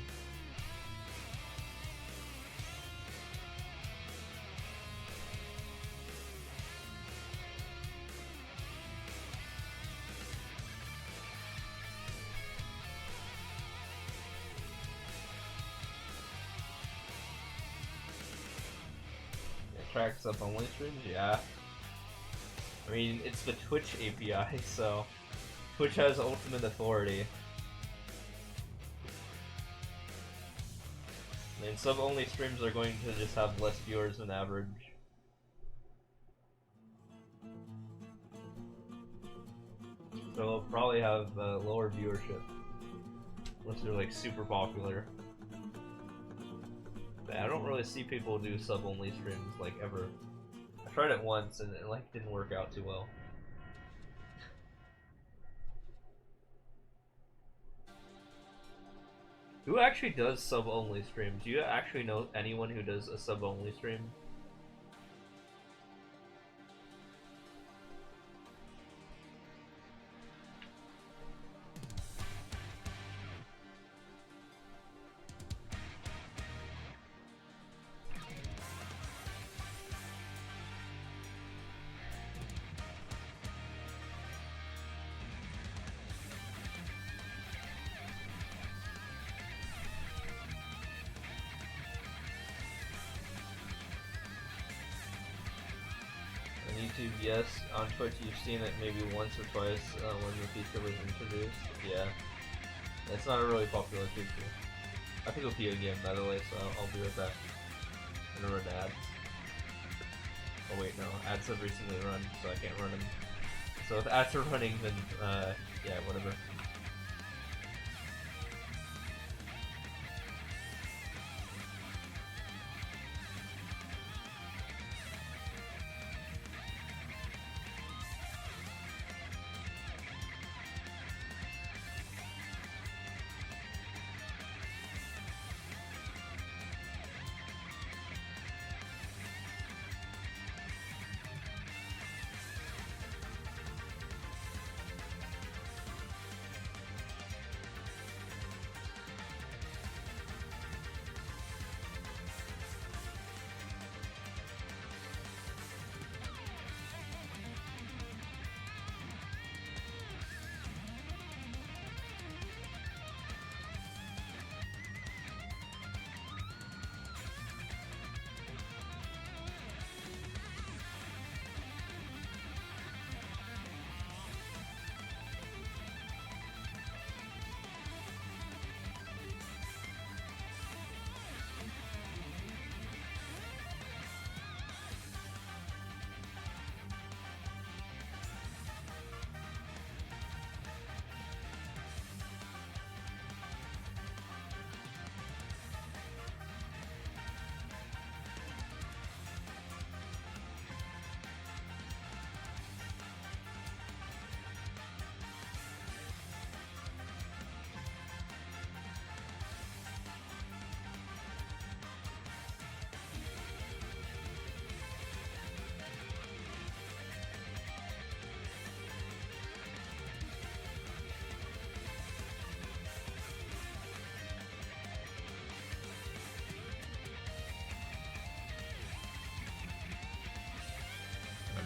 Tracks up only streams, yeah. I mean, it's the Twitch API, so Twitch has ultimate authority. I mean, sub-only streams are going to just have less viewers than average. So they'll probably have lower viewership, unless they're like super popular. I don't really see people do sub-only streams like ever. I tried it once and it like didn't work out too well. Who actually does sub-only streams? Do you actually know anyone who does a sub-only stream? YouTube, yes. On Twitch, you've seen it maybe once or twice when the feature was introduced. Yeah. It's not a really popular feature. I have to go pee again, by the way, so I'll be right back. I'm gonna run ads. Oh wait, no. Ads have recently run, so I can't run them. So if ads are running, then, yeah, whatever.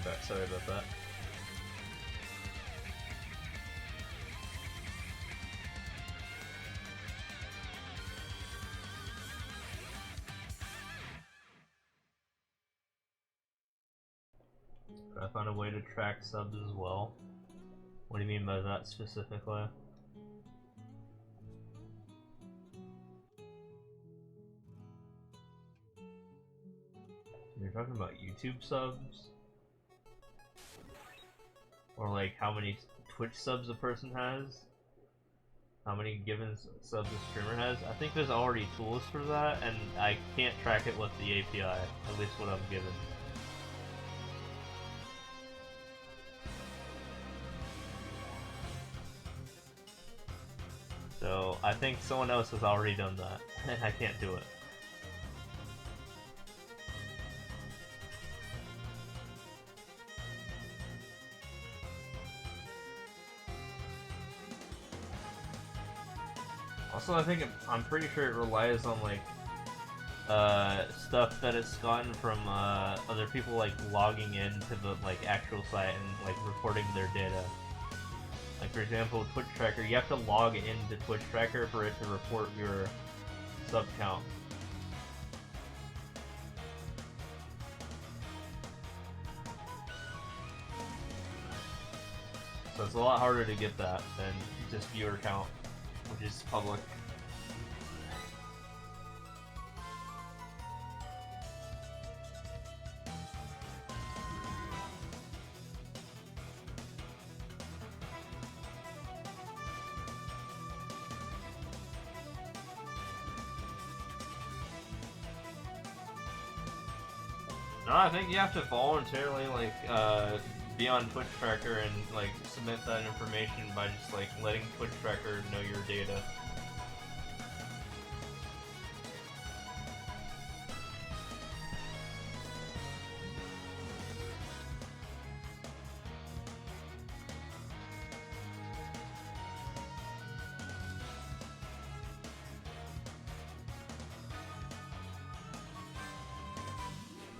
back. Sorry about that. Could I find a way to track subs as well? What do you mean by that specifically? You're talking about YouTube subs? Or like how many Twitch subs a person has? How many given subs a streamer has? I think there's already tools for that, and I can't track it with the API, at least what I'm given. So I think someone else has already done that, and I can't do it. Also, I'm pretty sure it relies on like stuff that it's gotten from other people like logging into the like actual site and like reporting their data. Like for example, Twitch Tracker, you have to log into Twitch Tracker for it to report your sub count. So it's a lot harder to get that than just viewer count, which is public. No, I think you have to voluntarily like be on Twitch Tracker and like submit that information by just like letting Twitch Tracker know your data.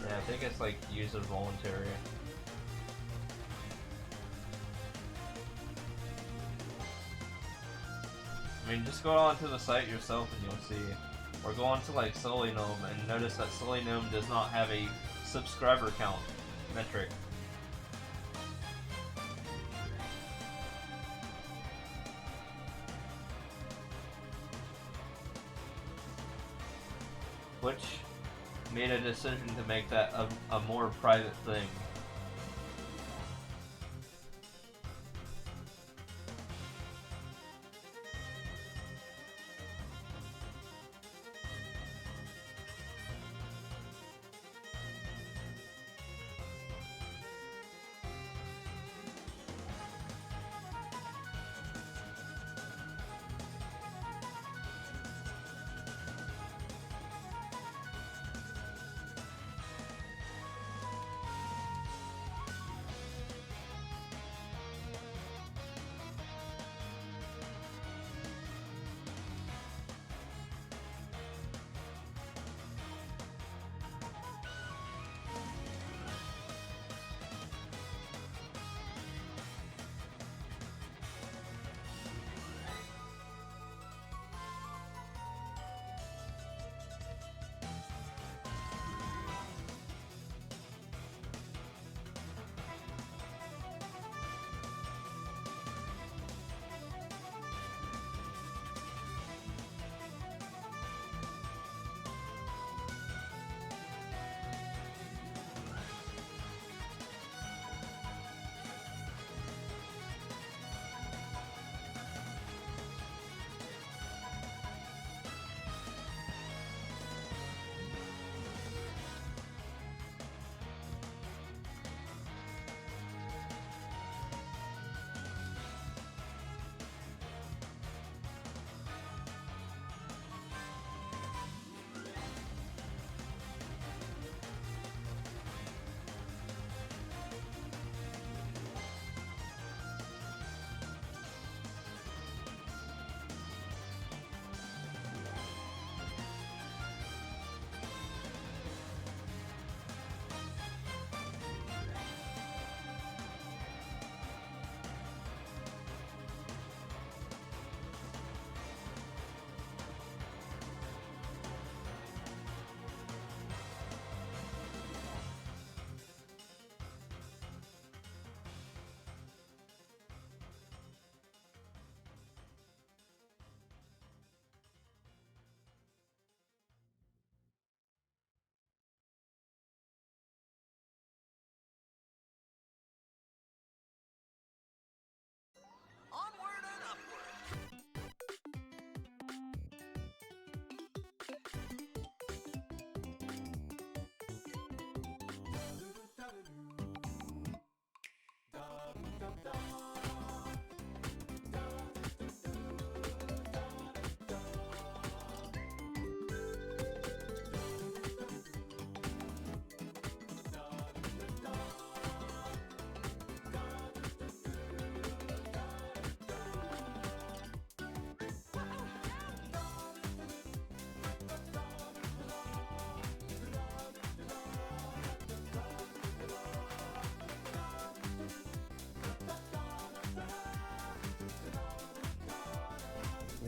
Yeah, I think it's like user voluntary. I mean, just go onto the site yourself and you'll see. Or go onto like Solinome and notice that Solinome does not have a subscriber count metric. Which made a decision to make that a more private thing.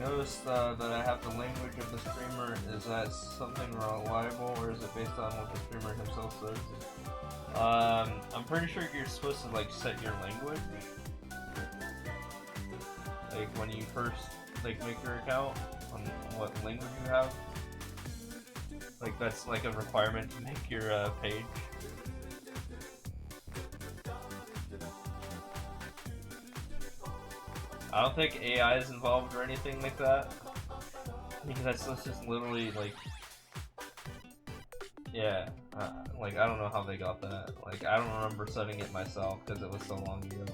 Notice that I have the language of the streamer. Is that something reliable, or is it based on what the streamer himself says? I'm pretty sure you're supposed to like set your language, like when you first like make your account on what language you have. Like that's like a requirement to make your page. I don't think AI is involved or anything like that. Because that's just literally like, yeah, like I don't know how they got that. Like I don't remember setting it myself because it was so long ago.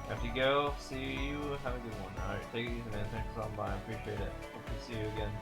Have to go. See you. Have a good one. Alright, take it easy, man. Thanks for stopping by. I appreciate it. Hope to see you again.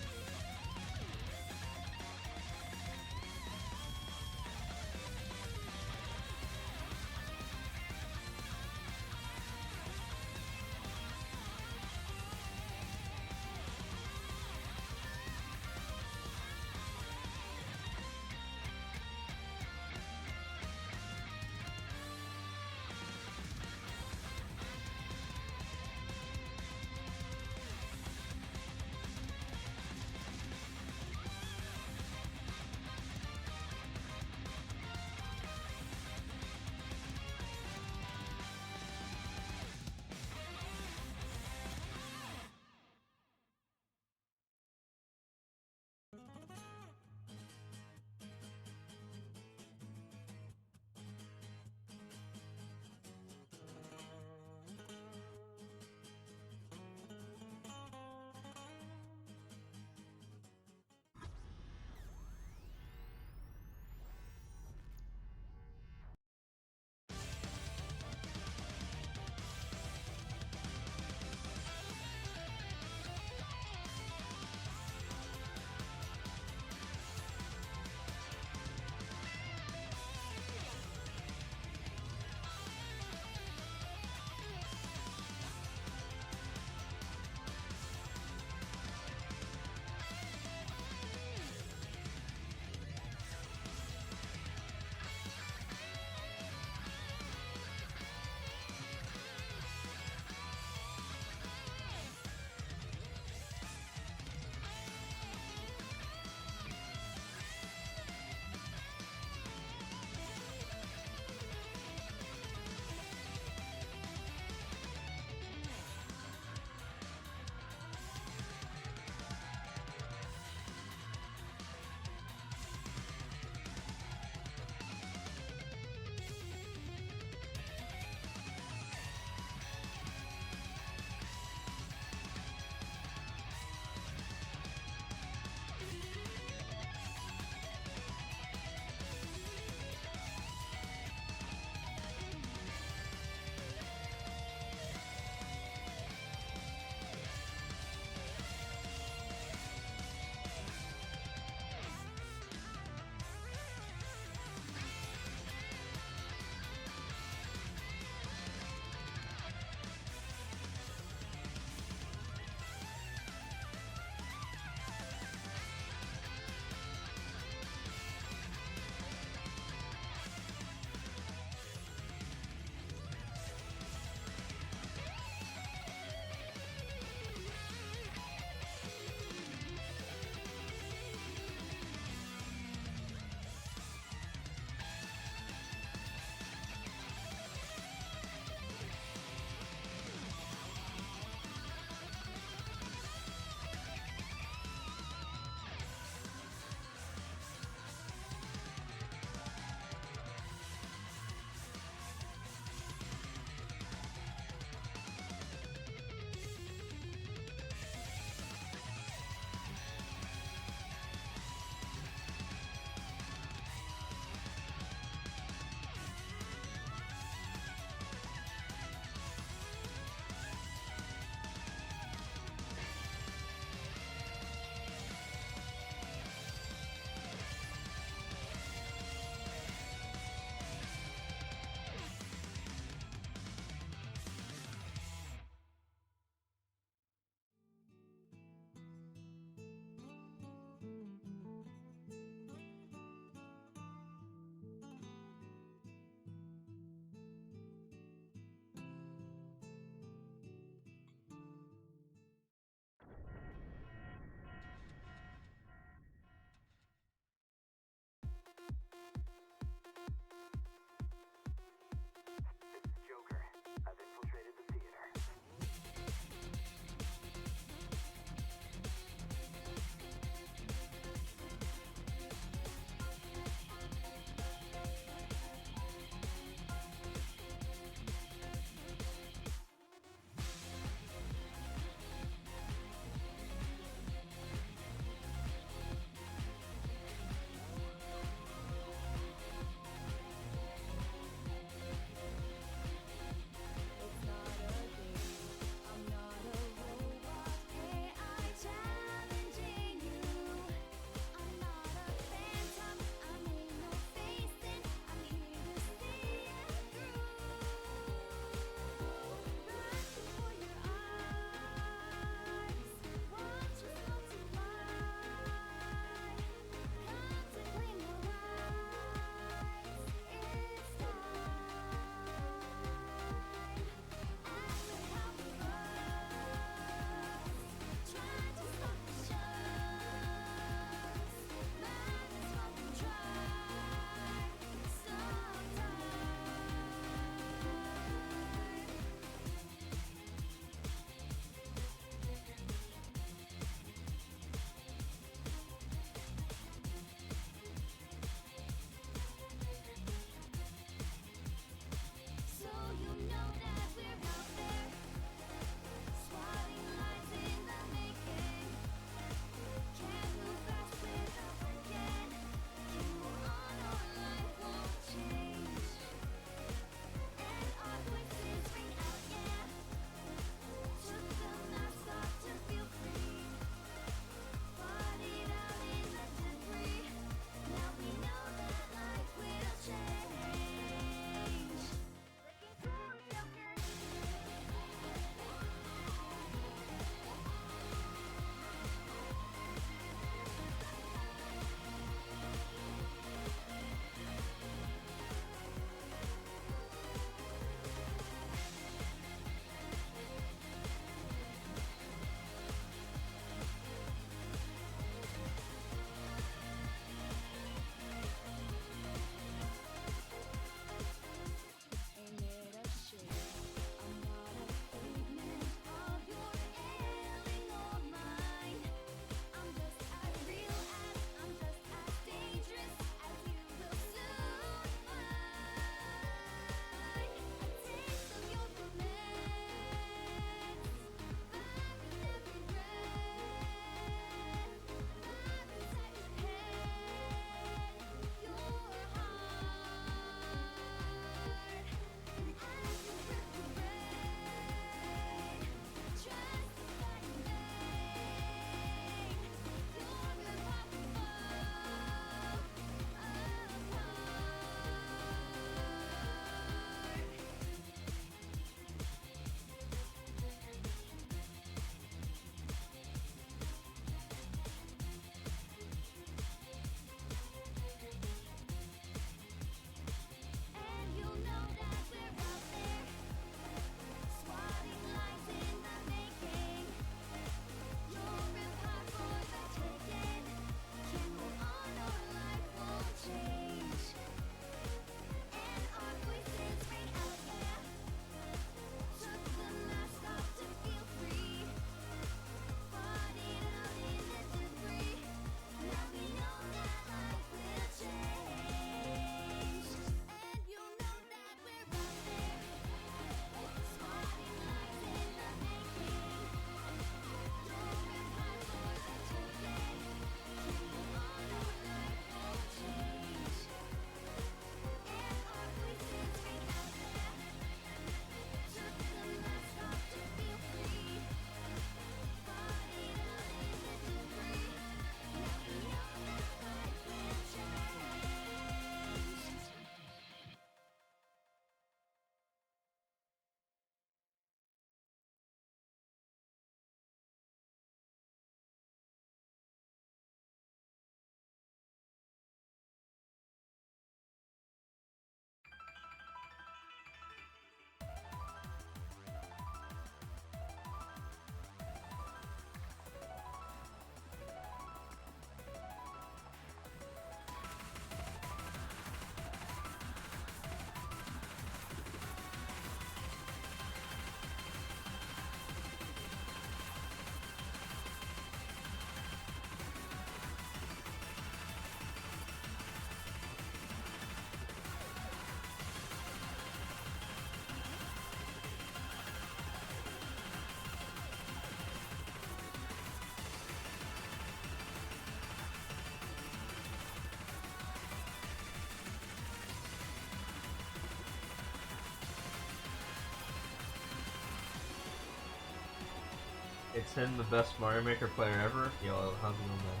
It's him, the best Mario Maker player ever. Yo, how's it going, man?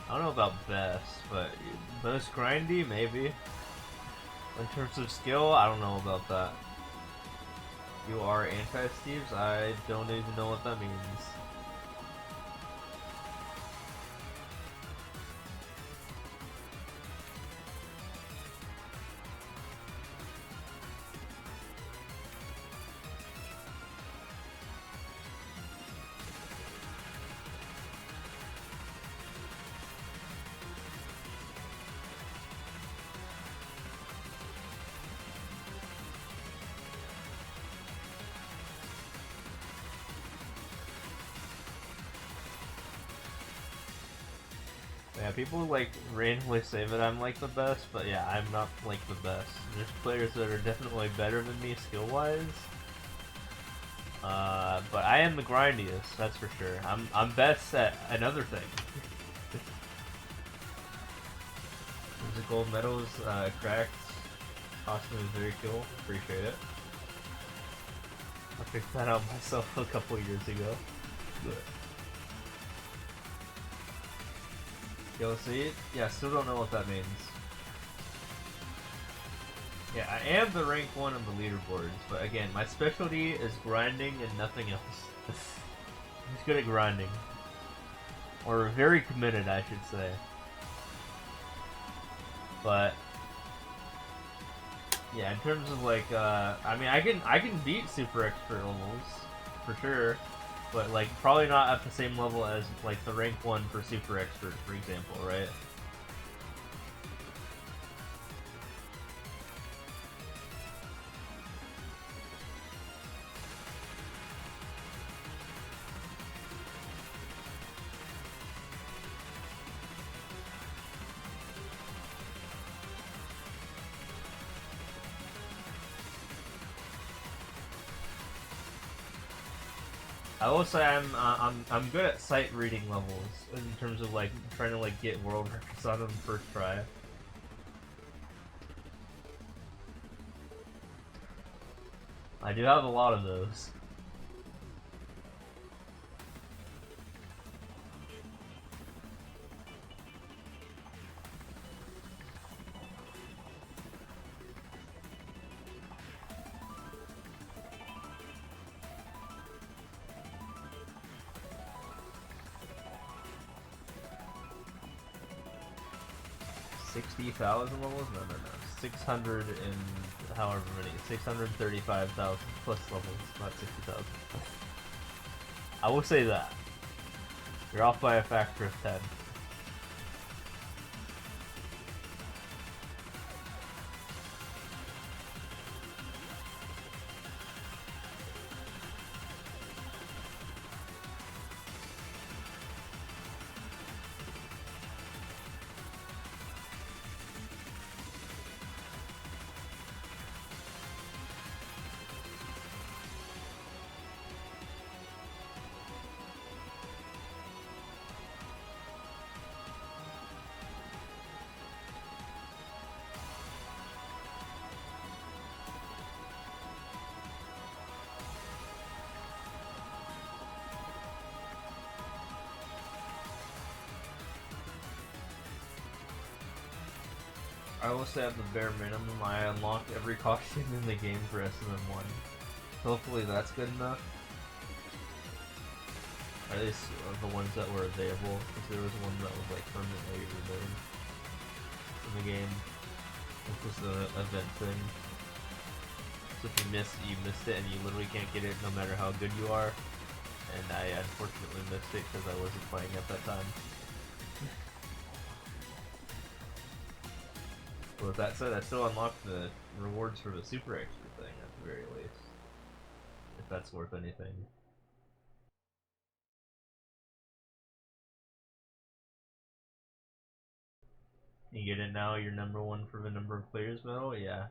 I don't know about best, but most grindy, maybe. In terms of skill, I don't know about that. You are anti-Steve's? I don't even know what that means. Yeah, people like randomly say that I'm like the best, but yeah, I'm not like the best. There's players that are definitely better than me skill-wise. But I am the grindiest, that's for sure. I'm best at another thing. There's a gold medals, cracked. Costume is very cool. Appreciate it. I picked that out myself a couple years ago. But Yo, see? Yeah, still don't know what that means. Yeah, I am the rank 1 on the leaderboards, but again, my specialty is grinding and nothing else. I'm just good at grinding. Or very committed, I should say. But yeah, in terms of like, I mean, I can beat super expert levels for sure, but like probably not at the same level as like the rank 1 for super expert, for example, right? I will say I'm good at sight reading levels in terms of like trying to like get world records on them first try. I do have a lot of those. $60,000 levels? No. 600 and however many. 635,000 plus levels, not 60,000. I will say that. You're off by a factor of 10. I will say at the bare minimum, I unlocked every costume in the game for SMM1. Hopefully that's good enough. Or at least the ones that were available, because there was one that was like permanently removed in the game, which was the event thing. So if you missed it, and you literally can't get it no matter how good you are. And I unfortunately missed it because I wasn't playing at that time. But with that said, I still unlocked the rewards for the super extra thing at the very least. If that's worth anything. You get it now, you're number 1 for the number of players medal? Yeah.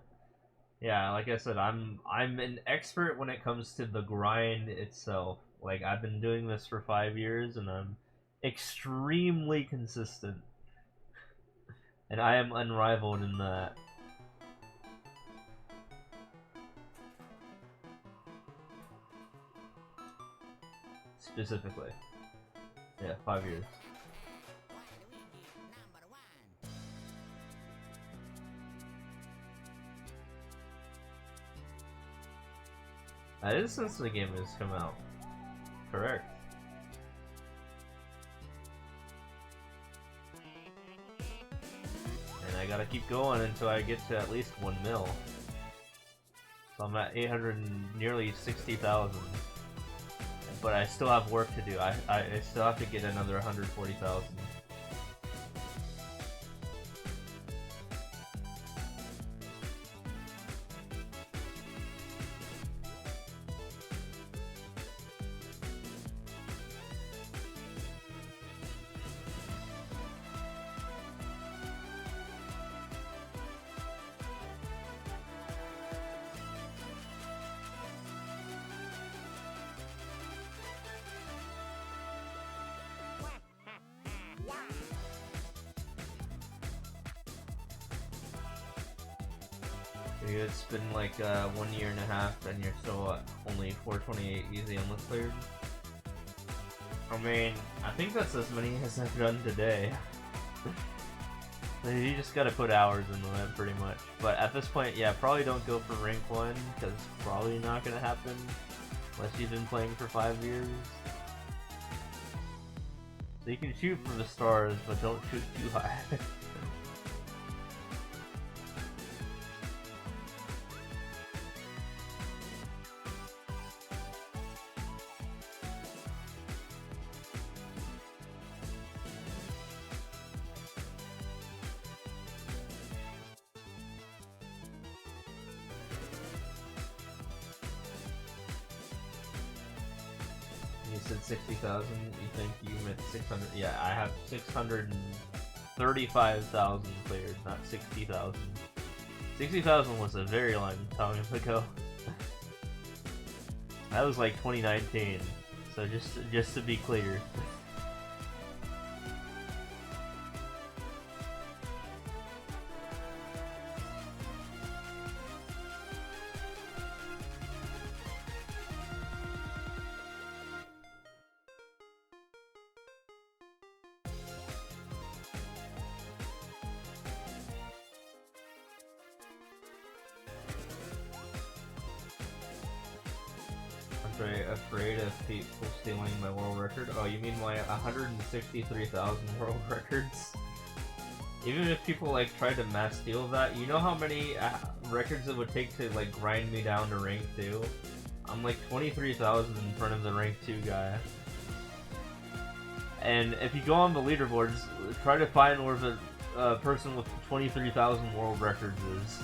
Yeah, like I said, I'm an expert when it comes to the grind itself. Like, I've been doing this for 5 years and I'm extremely consistent. And I am unrivaled in that. specifically. Yeah, 5 years. That is since the game has come out. Correct. And I gotta keep going until I get to at least 1 mil. So I'm at 800 and nearly 60,000. But I still have work to do. I still have to get another 140,000. It's been like 1 year and a half and you're still at only 428 easy endless cleared. I mean, I think that's as many as I've done today. You just gotta put hours into that pretty much. But at this point, yeah, probably don't go for rank 1 because it's probably not gonna happen unless you've been playing for 5 years. So you can shoot for the stars, but don't shoot too high. You said 60,000, you think you meant 600? Yeah, I have 635,000 cleared, not 60,000. 60,000 was a very long time ago. That was like 2019, so just to be clear. Afraid of people stealing my world record? Oh, you mean my 163,000 world records? Even if people like try to mass steal that, you know how many records it would take to like grind me down to rank 2? I'm like 23,000 in front of the rank 2 guy. And if you go on the leaderboards, try to find where the person with 23,000 world records is.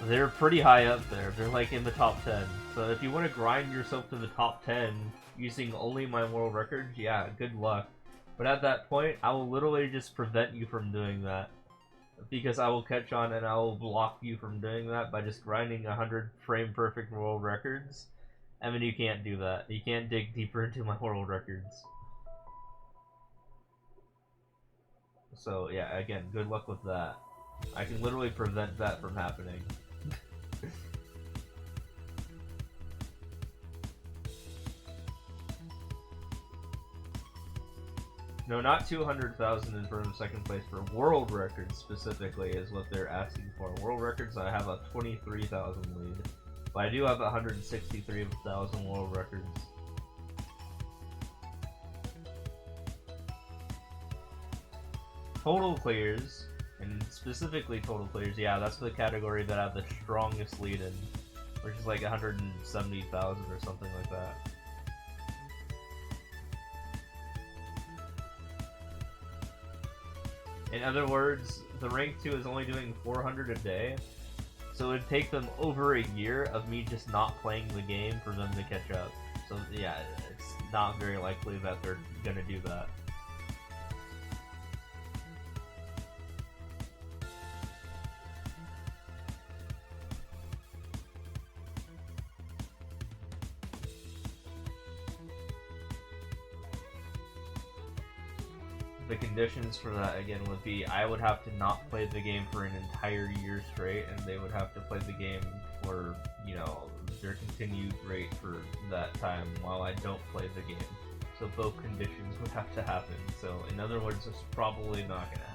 They're pretty high up there. They're like in the top 10. So if you want to grind yourself to the top 10 using only my world records, yeah, good luck. But at that point, I will literally just prevent you from doing that. Because I will catch on and I will block you from doing that by just grinding 100 frame perfect world records. I mean, you can't do that. You can't dig deeper into my world records. So yeah, again, good luck with that. I can literally prevent that from happening. No, not 200,000 in front of second place for world records specifically is what they're asking for. World records, I have a 23,000 lead, but I do have 163,000 world records. Total clears, and specifically total clears, yeah, that's the category that I have the strongest lead in, which is like 170,000 or something like that. In other words, the rank 2 is only doing 400 a day, so it would take them over a year of me just not playing the game for them to catch up. So yeah, it's not very likely that they're gonna do that. the conditions for that again would be I would have to not play the game for an entire year straight, and they would have to play the game for, you know, their continued rate for that time while I don't play the game. So both conditions would have to happen. So in other words, it's probably not gonna happen.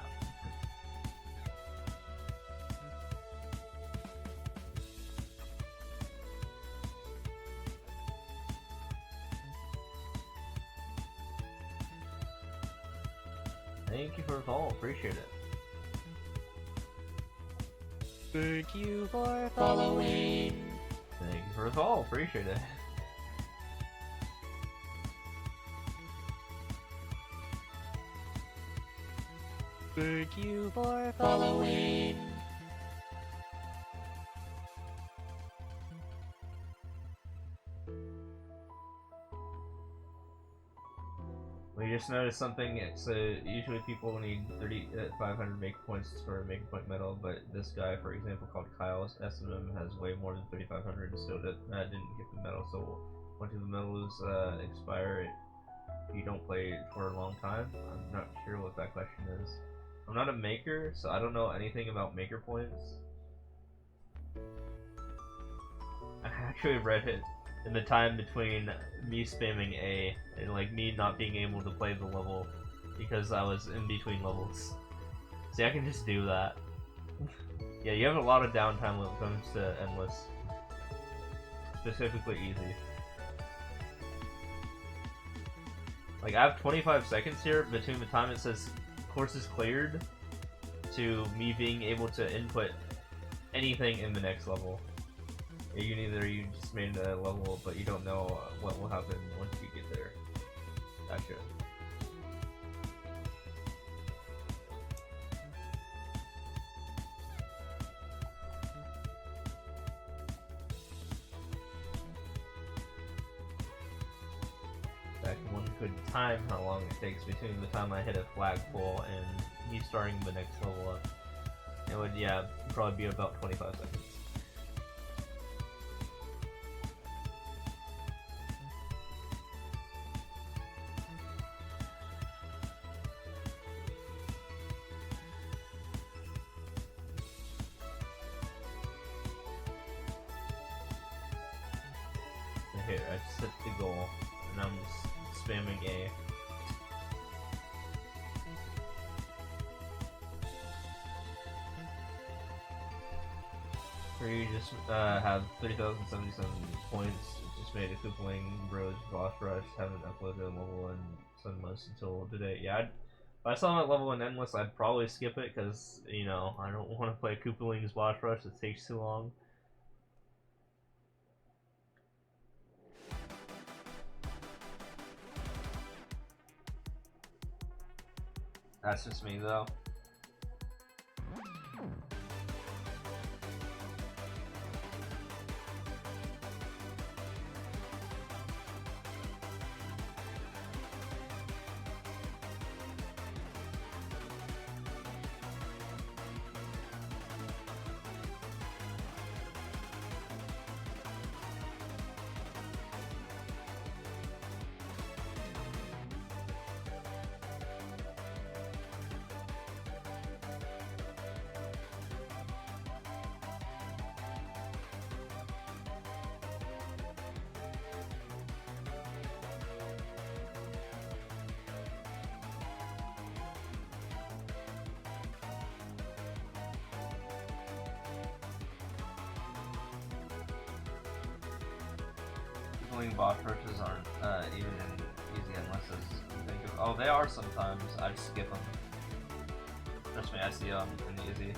Thank you for the follow, appreciate it. Thank you for following. Thank you for the follow, appreciate it. Thank you for following. We just noticed something. It's usually people need 500 make points for a make point medal, but this guy, for example, called Kyle's SMM has way more than 3,500 and still didn't get the medal. So once the medals expire, if you don't play for a long time, I'm not sure what that question is. I'm not a maker, so I don't know anything about maker points. I actually read it in the time between me spamming A and like me not being able to play the level because I was in between levels. See, I can just do that. Yeah, you have a lot of downtime when it comes to endless. Specifically easy. Like, I have 25 seconds here between the time it says course is cleared to me being able to input anything in the next level. You just made a level, but you don't know what will happen once you get there. Gotcha. Back one could time how long it takes between the time I hit a flagpole and me starting the next level up. It would, yeah, probably be about 25 seconds. Here, I just hit the goal, and I'm just spamming A. Where you just have 3,077 points, just made a Coupling Bros boss rush, haven't uploaded a level in Sunless until today. Yeah, if I saw my level in Endless, I'd probably skip it, because, you know, I don't want to play Coupling's boss rush, it takes too long. That's just me, though. Boss rushes aren't even in easy unless you think of. Oh, they are sometimes. I just skip them. Trust me, I see them in easy.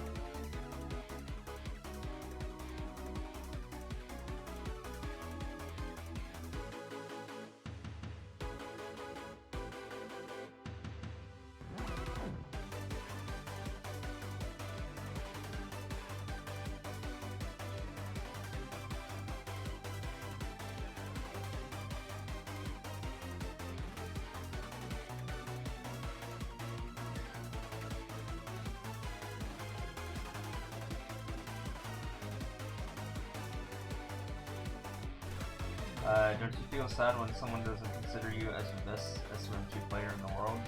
Don't you feel sad when someone doesn't consider you as the best SRM2 player in the world?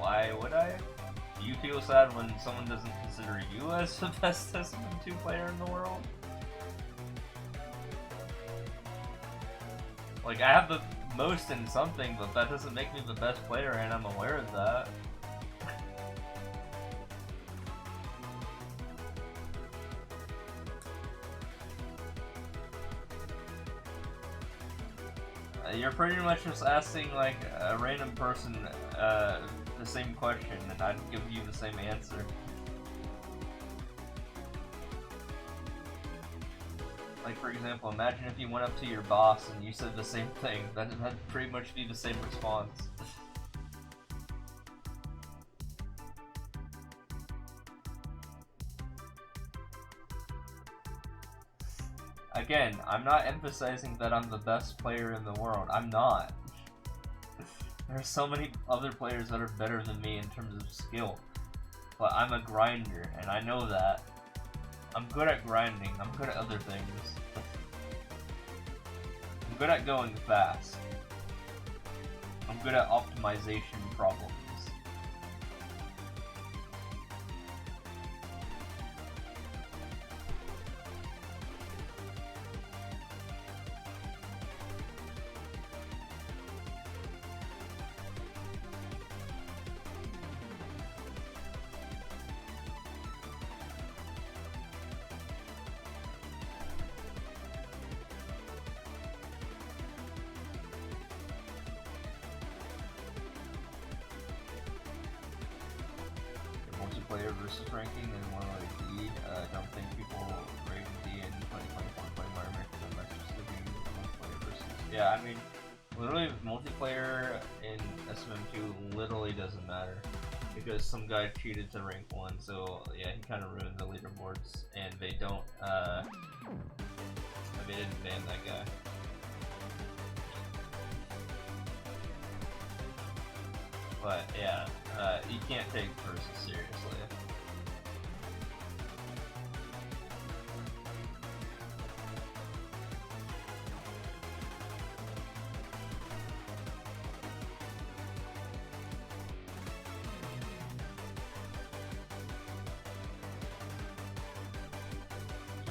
Why would I? Do you feel sad when someone doesn't consider you as the best SM2 player in the world? Like, I have the most in something, but that doesn't make me the best player, and I'm aware of that. You're pretty much just asking, like, a random person the same question, and I'd give you the same answer. Like, for example, imagine if you went up to your boss and you said the same thing. That'd pretty much be the same response. Again, I'm not emphasizing that I'm the best player in the world. I'm not. There are so many other players that are better than me in terms of skill. But I'm a grinder, and I know that. I'm good at grinding. I'm good at other things. I'm good at going fast. I'm good at optimization problems. Multiplayer versus ranking and one like D. I don't think people rate D in 2024 play Mario Maker unless it's to be multiplayer versus. Yeah, I mean, literally multiplayer in SM2 literally doesn't matter because some guy cheated to rank 1, so yeah, he kind of ruined the leaderboards, and they don't. They didn't ban that guy. But yeah, you can't take versus seriously.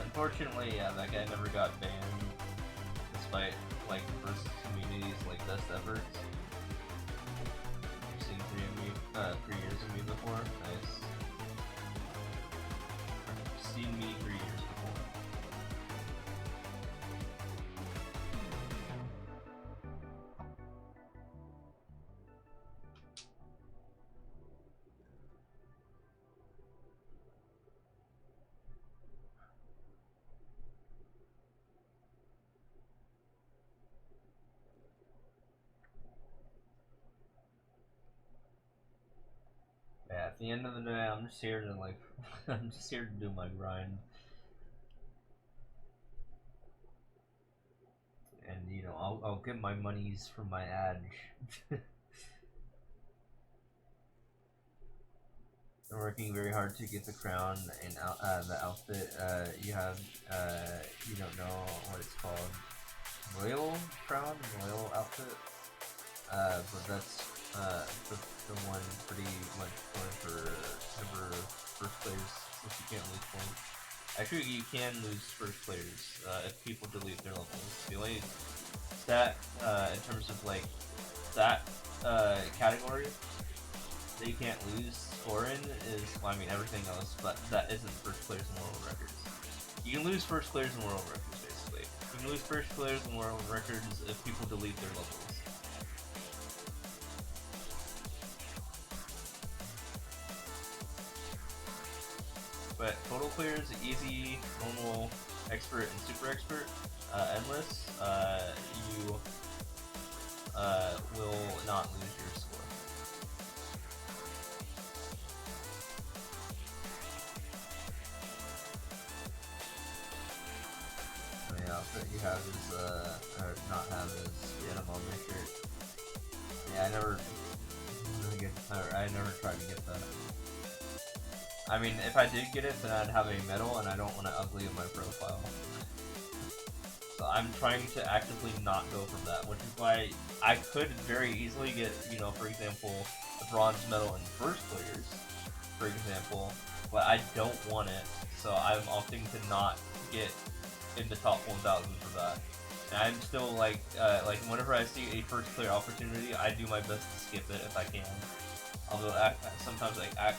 Unfortunately, yeah, that guy never got banned, despite like versus communities like best efforts. You've seen 3 years of me before. Nice. You've seen me 3 years before. Yeah, at the end of the day, I'm just here to like, I'm just here to do my grind. And you know, I'll get my monies from my ad. I'm working very hard to get the crown and the outfit. You have, you don't know what it's called. Royal crown? Royal outfit? But that's the one pretty much going for ever first players, since you can't lose points. Actually, you can lose first players if people delete their levels. The only stat in terms of like that category that you can't lose score in is, well, I mean everything else, but that isn't first players and world records. You can lose first players and world records basically. You can lose first players and world records if people delete their levels. But total clears, easy, normal, expert, and super expert, endless, you will not lose your score. The outfit you have is, or not have is, get them on my shirt. Yeah, I never tried to get that. I mean, if I did get it, then I'd have a medal, and I don't want to ugly in my profile. So I'm trying to actively not go from that, which is why I could very easily get, you know, for example, the bronze medal in first clears, for example, but I don't want it, so I'm opting to not get in the top 1,000 for that. And I'm still like whenever I see a first clear opportunity, I do my best to skip it if I can. Although sometimes I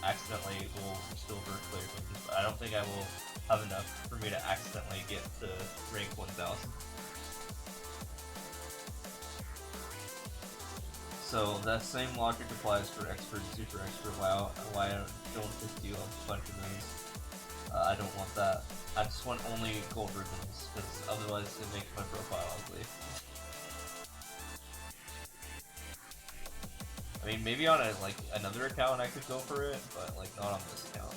accidentally will still first clear things, but I don't think I will have enough for me to accidentally get to rank 1,000. So that same logic applies for expert and super expert. Why don't just do a bunch of those? I don't want that. I just want only gold ribbons, because otherwise it makes my profile ugly. I mean, maybe on another account I could go for it, but like not on this account.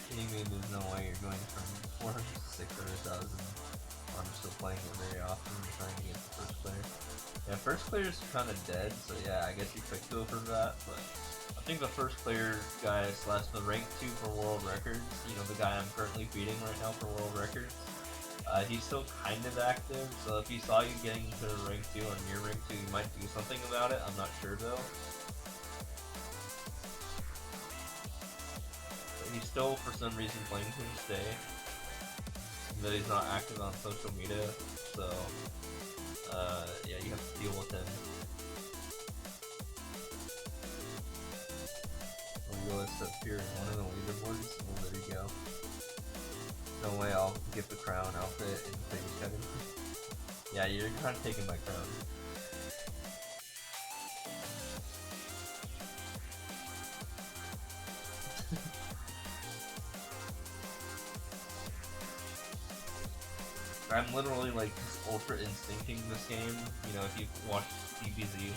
Kidding me? There's no way you're going from 400 to 600,000. I'm still playing it very often, trying to get the first clear. Yeah, first clear is kind of dead, so yeah, I guess you could go for that, but I think the first clear guy / the rank 2 for world records, you know, the guy I'm currently beating right now for world records, he's still kind of active, so if he saw you getting to rank 2 or near rank 2, he might do something about it. I'm not sure though. But he's still, for some reason, playing to this day. That he's not active on social media, so yeah, you have to deal with him. We'll go up here in one of the leaderboards. Oh, there you go. No way I'll get the crown outfit in face cutting. Yeah, you're kind of taking my crown. I'm literally like just ultra instincting this game. You know, if you watch DBZ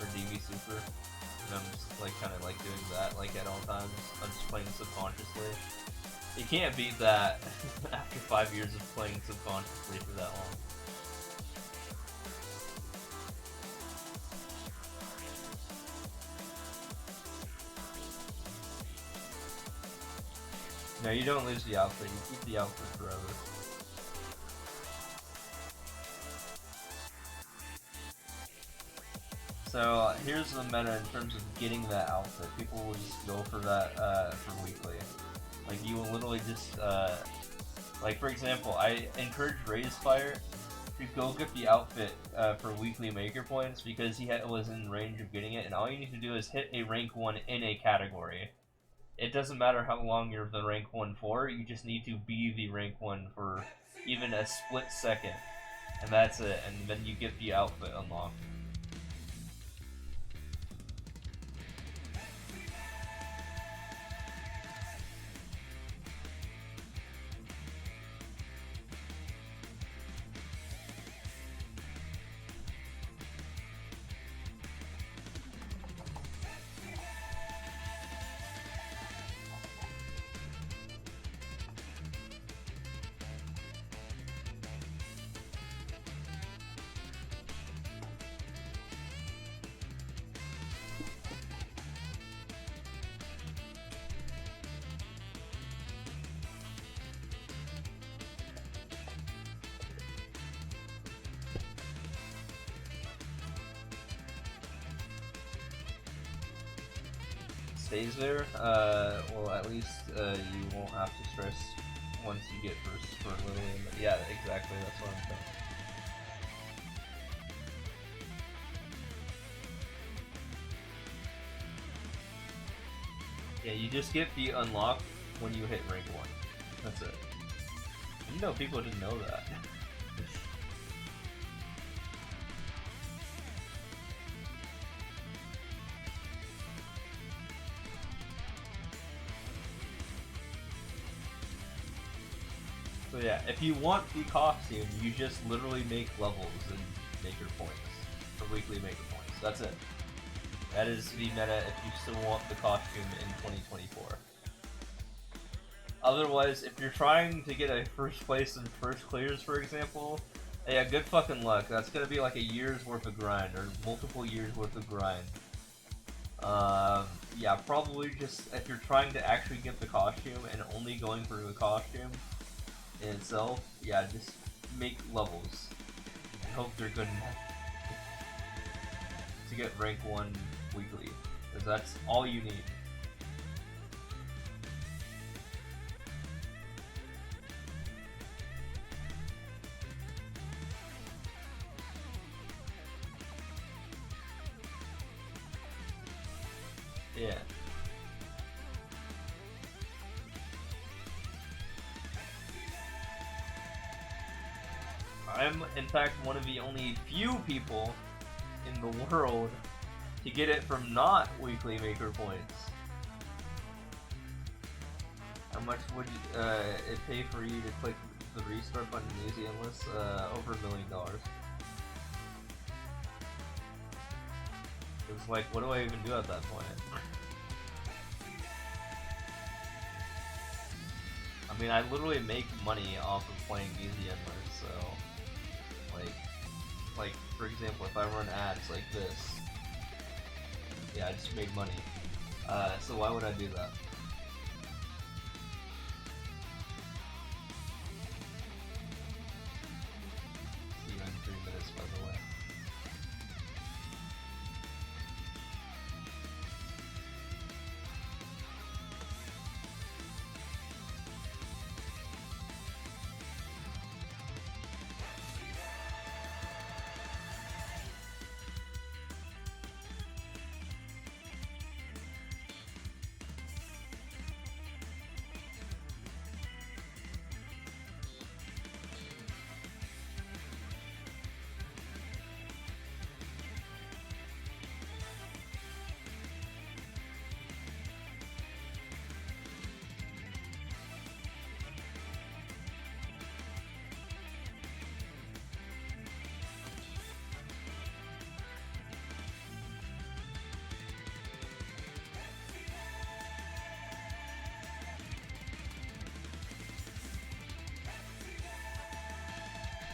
or DB Super, and I'm just like kind of like doing that like at all times. I'm just playing subconsciously. You can't beat that after 5 years of playing subconsciously for that long. No, you don't lose the outfit. You keep the outfit forever. So here's the meta in terms of getting that outfit. People will just go for that for weekly. Like you will literally just like for example, I encourage Raisefire to go get the outfit for weekly maker points because he was in range of getting it, and all you need to do is hit a rank 1 in a category. It doesn't matter how long you're the rank 1 for, you just need to be the rank 1 for even a split second, and that's it, and then you get the outfit unlocked. Stays there, well at least you won't have to stress once you get first for Lillian. Yeah, exactly, that's what I'm saying. Yeah, you just get the unlock when you hit rank 1. That's it. You know people didn't know that. So yeah, if you want the costume, you just literally make levels and maker points for weekly maker points. That's it. That is the meta if you still want the costume in 2024. Otherwise, if you're trying to get a first place in first clears, for example, yeah, good fucking luck. That's gonna be like a year's worth of grind, or multiple years worth of grind. Yeah, probably just if you're trying to actually get the costume and only going for the costume in itself, yeah, just make levels and hope they're good enough to get rank 1 weekly, because that's all you need. Yeah. I'm, in fact, one of the only few people in the world to get it from not weekly maker points. How much would it pay for you to click the restart button easy endless? Over $1 million. It's like, what do I even do at that point? I mean, I literally make money off of playing easy endless, so like for example, if I run ads like this, yeah, I just made money. So why would I do that? See you in 3 minutes, by the way.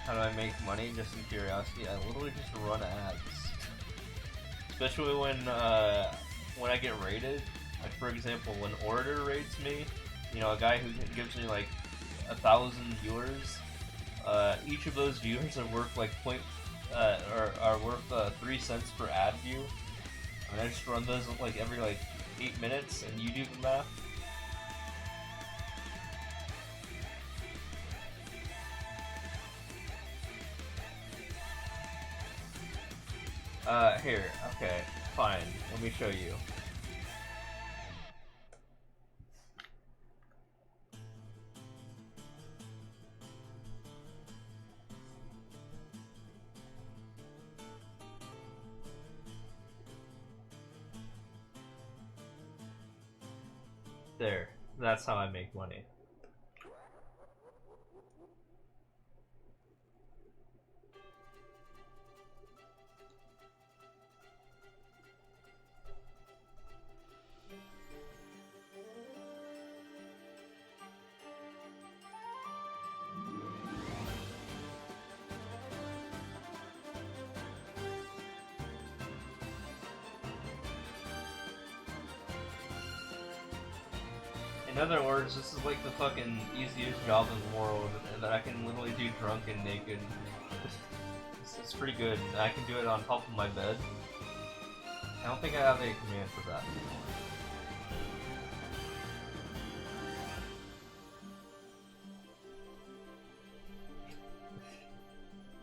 How do I make money? Just in curiosity, I literally just run ads. Especially when I get rated. Like for example, when Orator rates me, you know, a guy who gives me like 1,000 viewers. Each of those viewers are worth like are worth 3 cents per ad view. And I just run those like every like 8 minutes, and you do the math. Here, okay, fine, let me show you. There, that's how I make money. In other words, this is like the fucking easiest job in the world that I can literally do drunk and naked. It's pretty good. I can do it on top of my bed. I don't think I have a command for that.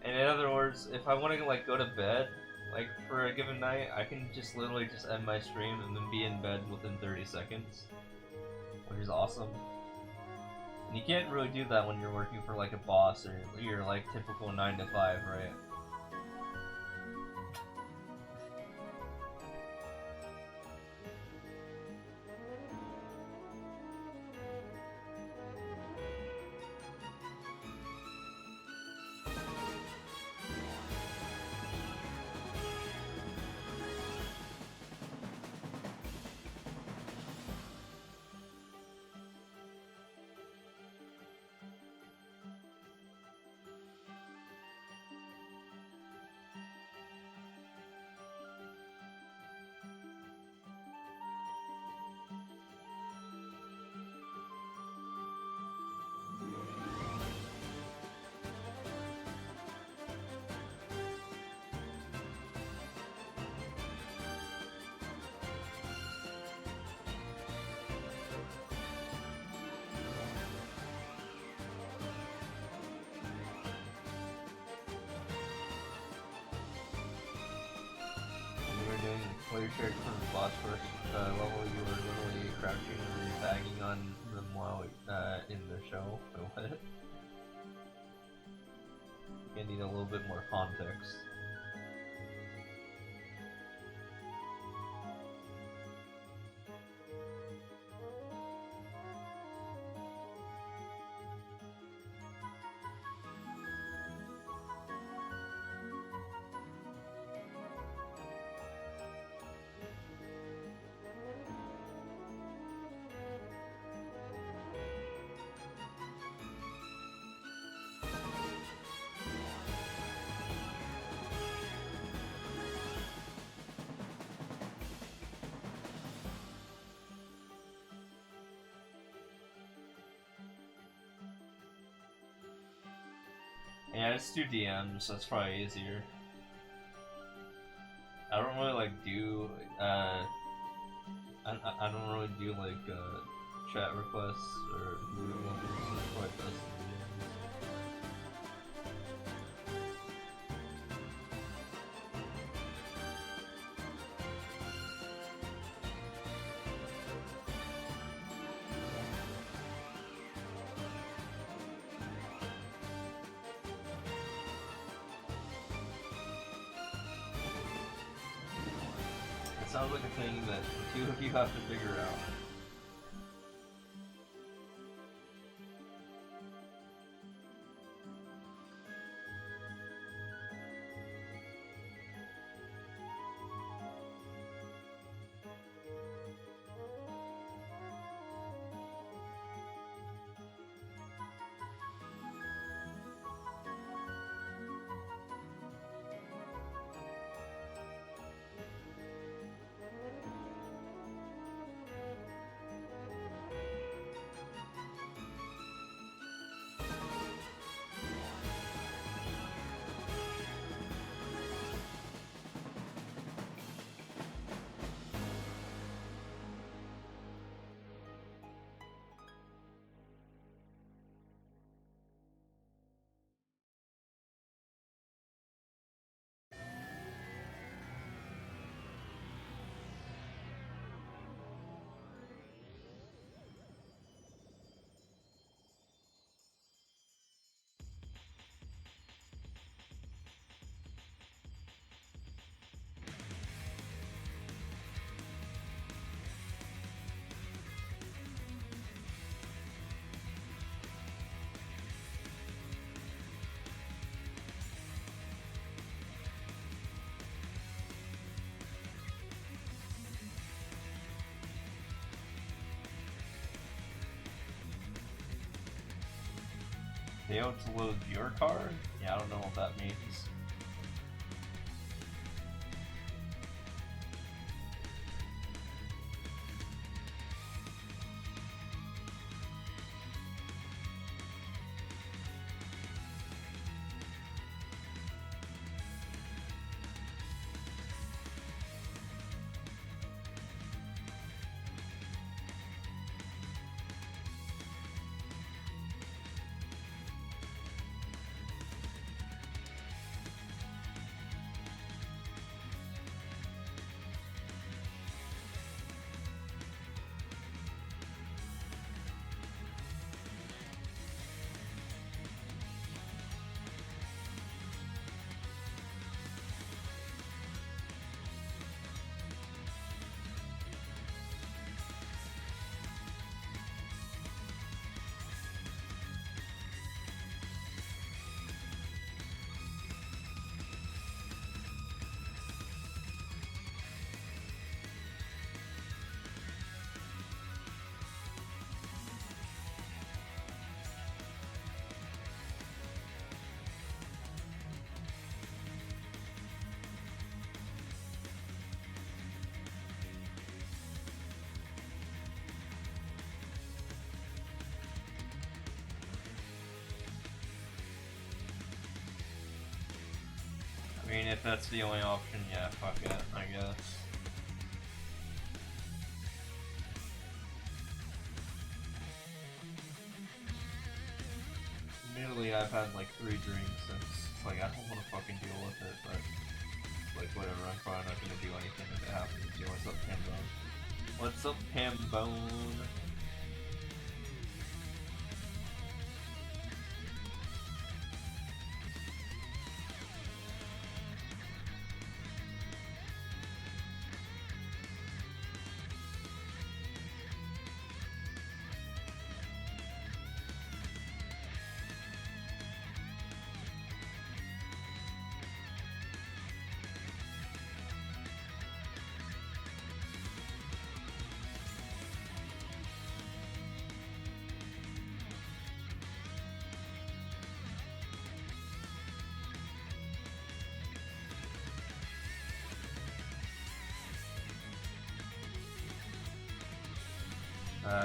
And in other words, if I want to like go to bed, like for a given night, I can just literally just end my stream and then be in bed within 30 seconds. Which is awesome. And you can't really do that when you're working for like a boss or your like typical 9 to 5, right? you shared from the last first level, you were literally crouching and bagging on them while in the show. Or what? I need a little bit more context. Yeah, just do DMs, that's probably easier. I don't really like do, I don't really do like, chat requests or quite best. It sounds like a thing that the two of you have to figure out. Failed to load your card? Yeah, I don't know what that means. I mean, if that's the only option, yeah, fuck it, I guess. Admittedly, I've had like 3 drinks, and it's like, I don't want to fucking deal with it, but like whatever, I'm probably not gonna do anything if it happens. Yo, what's up, Pambone? What's up, Pambone?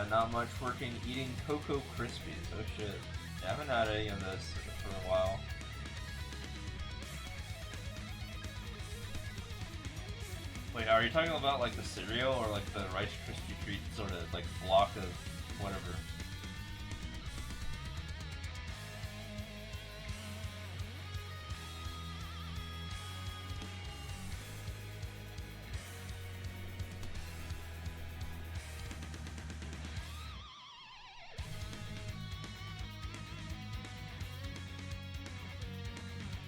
Not much working, eating Cocoa Krispies. Oh shit. Yeah, I haven't had any of this for a while. Wait, are you talking about like the cereal or like the Rice Krispie treat sort of like block of whatever?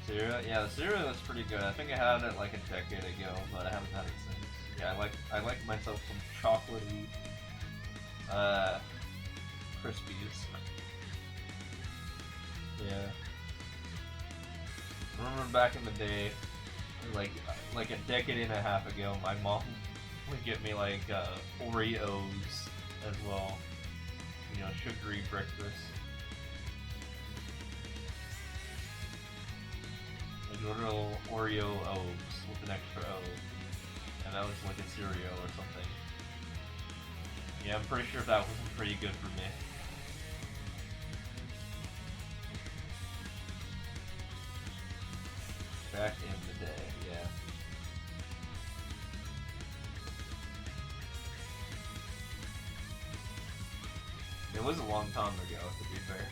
Cereal? Yeah, the cereal is pretty good. I think I had it like a decade ago, but I haven't had it since. Yeah, I like myself some chocolatey Krispies. Yeah. I remember back in the day, like a decade and a half ago, my mom would get me like Oreos as well. You know, sugary breakfast. Little Oreo O's with an extra O, and that was like a cereal or something. Yeah, I'm pretty sure that wasn't pretty good for me. Back in the day, yeah. It was a long time ago, to be fair.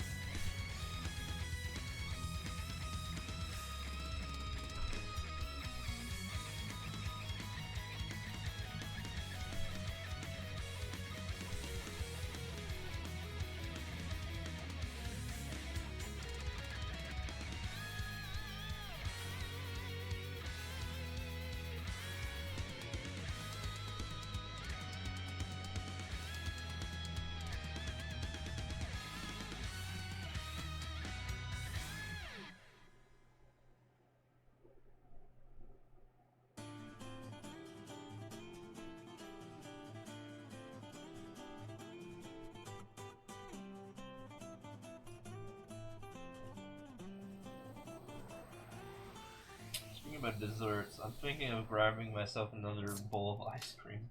About desserts, I'm thinking of grabbing myself another bowl of ice cream.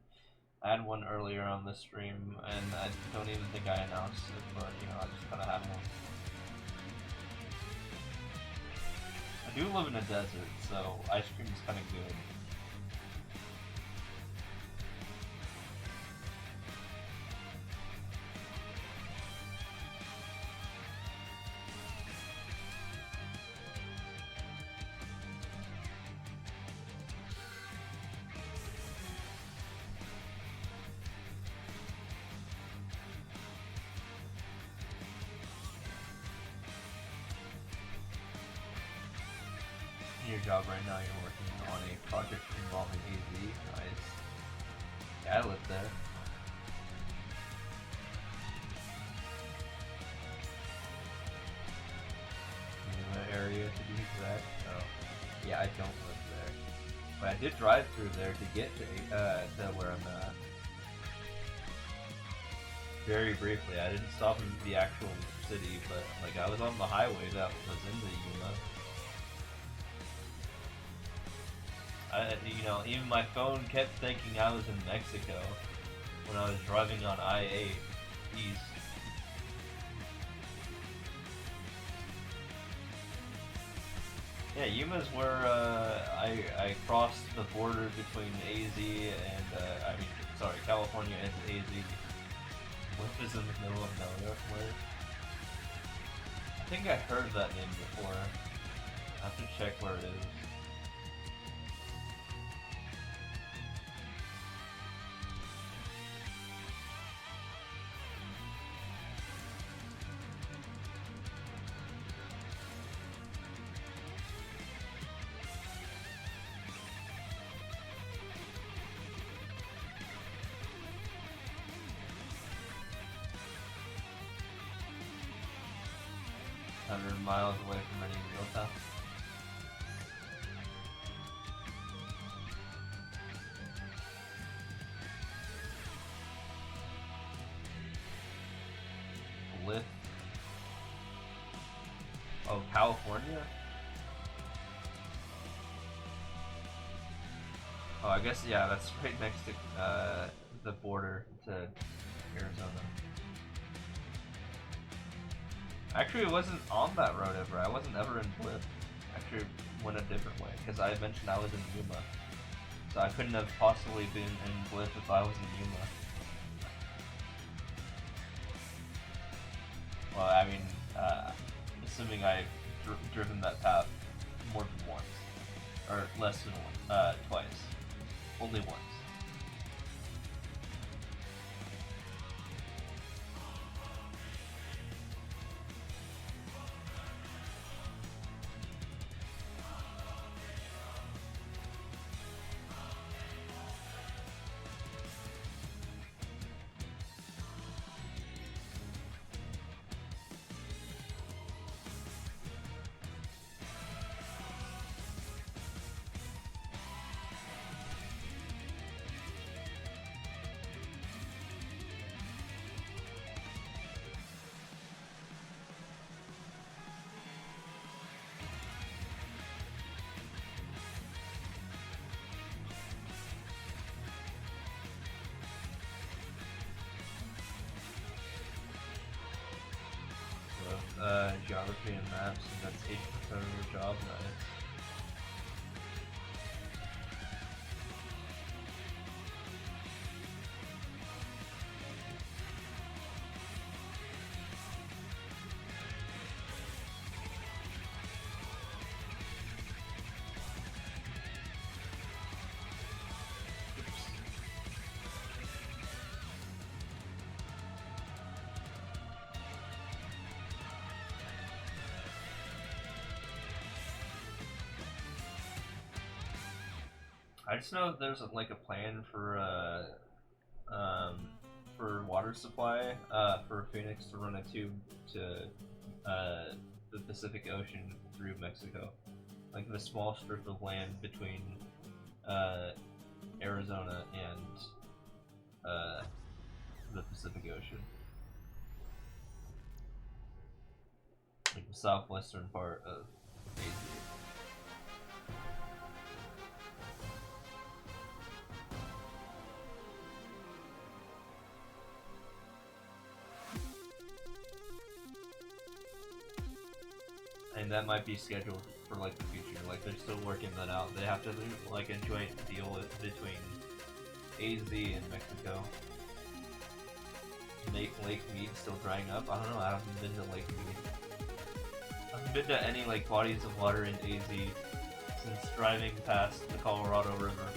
I had one earlier on the stream, and I don't even think I announced it, but you know, I just kind of had one. I do live in a desert, so ice cream is kind of good. Your job right now, you're working on a project involving AZ. Nice. Yeah, I live there. New area to be exact. Oh, yeah, I don't live there, but I did drive through there to get to where I'm at. Very briefly, I didn't stop in the actual city, but like I was on the highway that was in the Yuma. You know, even my phone kept thinking I was in Mexico when I was driving on I-8 east. Yeah, Yuma's where I crossed the border between AZ and California and AZ. Which is in the middle of nowhere. I think I heard that name before. I have to check where it is. 100 miles away from any real town. Lift. Oh, California? Oh, I guess, yeah, that's right next to the border to Arizona. Actually, it wasn't on that road ever. I wasn't ever in Blip. Actually, went a different way because I mentioned I was in Yuma, so I couldn't have possibly been in Blip if I was in Yuma. Well, I mean, assuming I've driven that path more than once, or less than once, twice, only once. Geography and maps, and that's 80% of your job, nice. I just know that there's like a plan for water supply for Phoenix to run a tube to the Pacific Ocean through Mexico, like the small strip of land between Arizona and the Pacific Ocean, like the southwestern part of Asia. And that might be scheduled for like the future. Like they're still working that out. They have to do like a joint deal between AZ and Mexico. Lake Mead still drying up. I don't know. I haven't been to Lake Mead. I haven't been to any like bodies of water in AZ since driving past the Colorado River.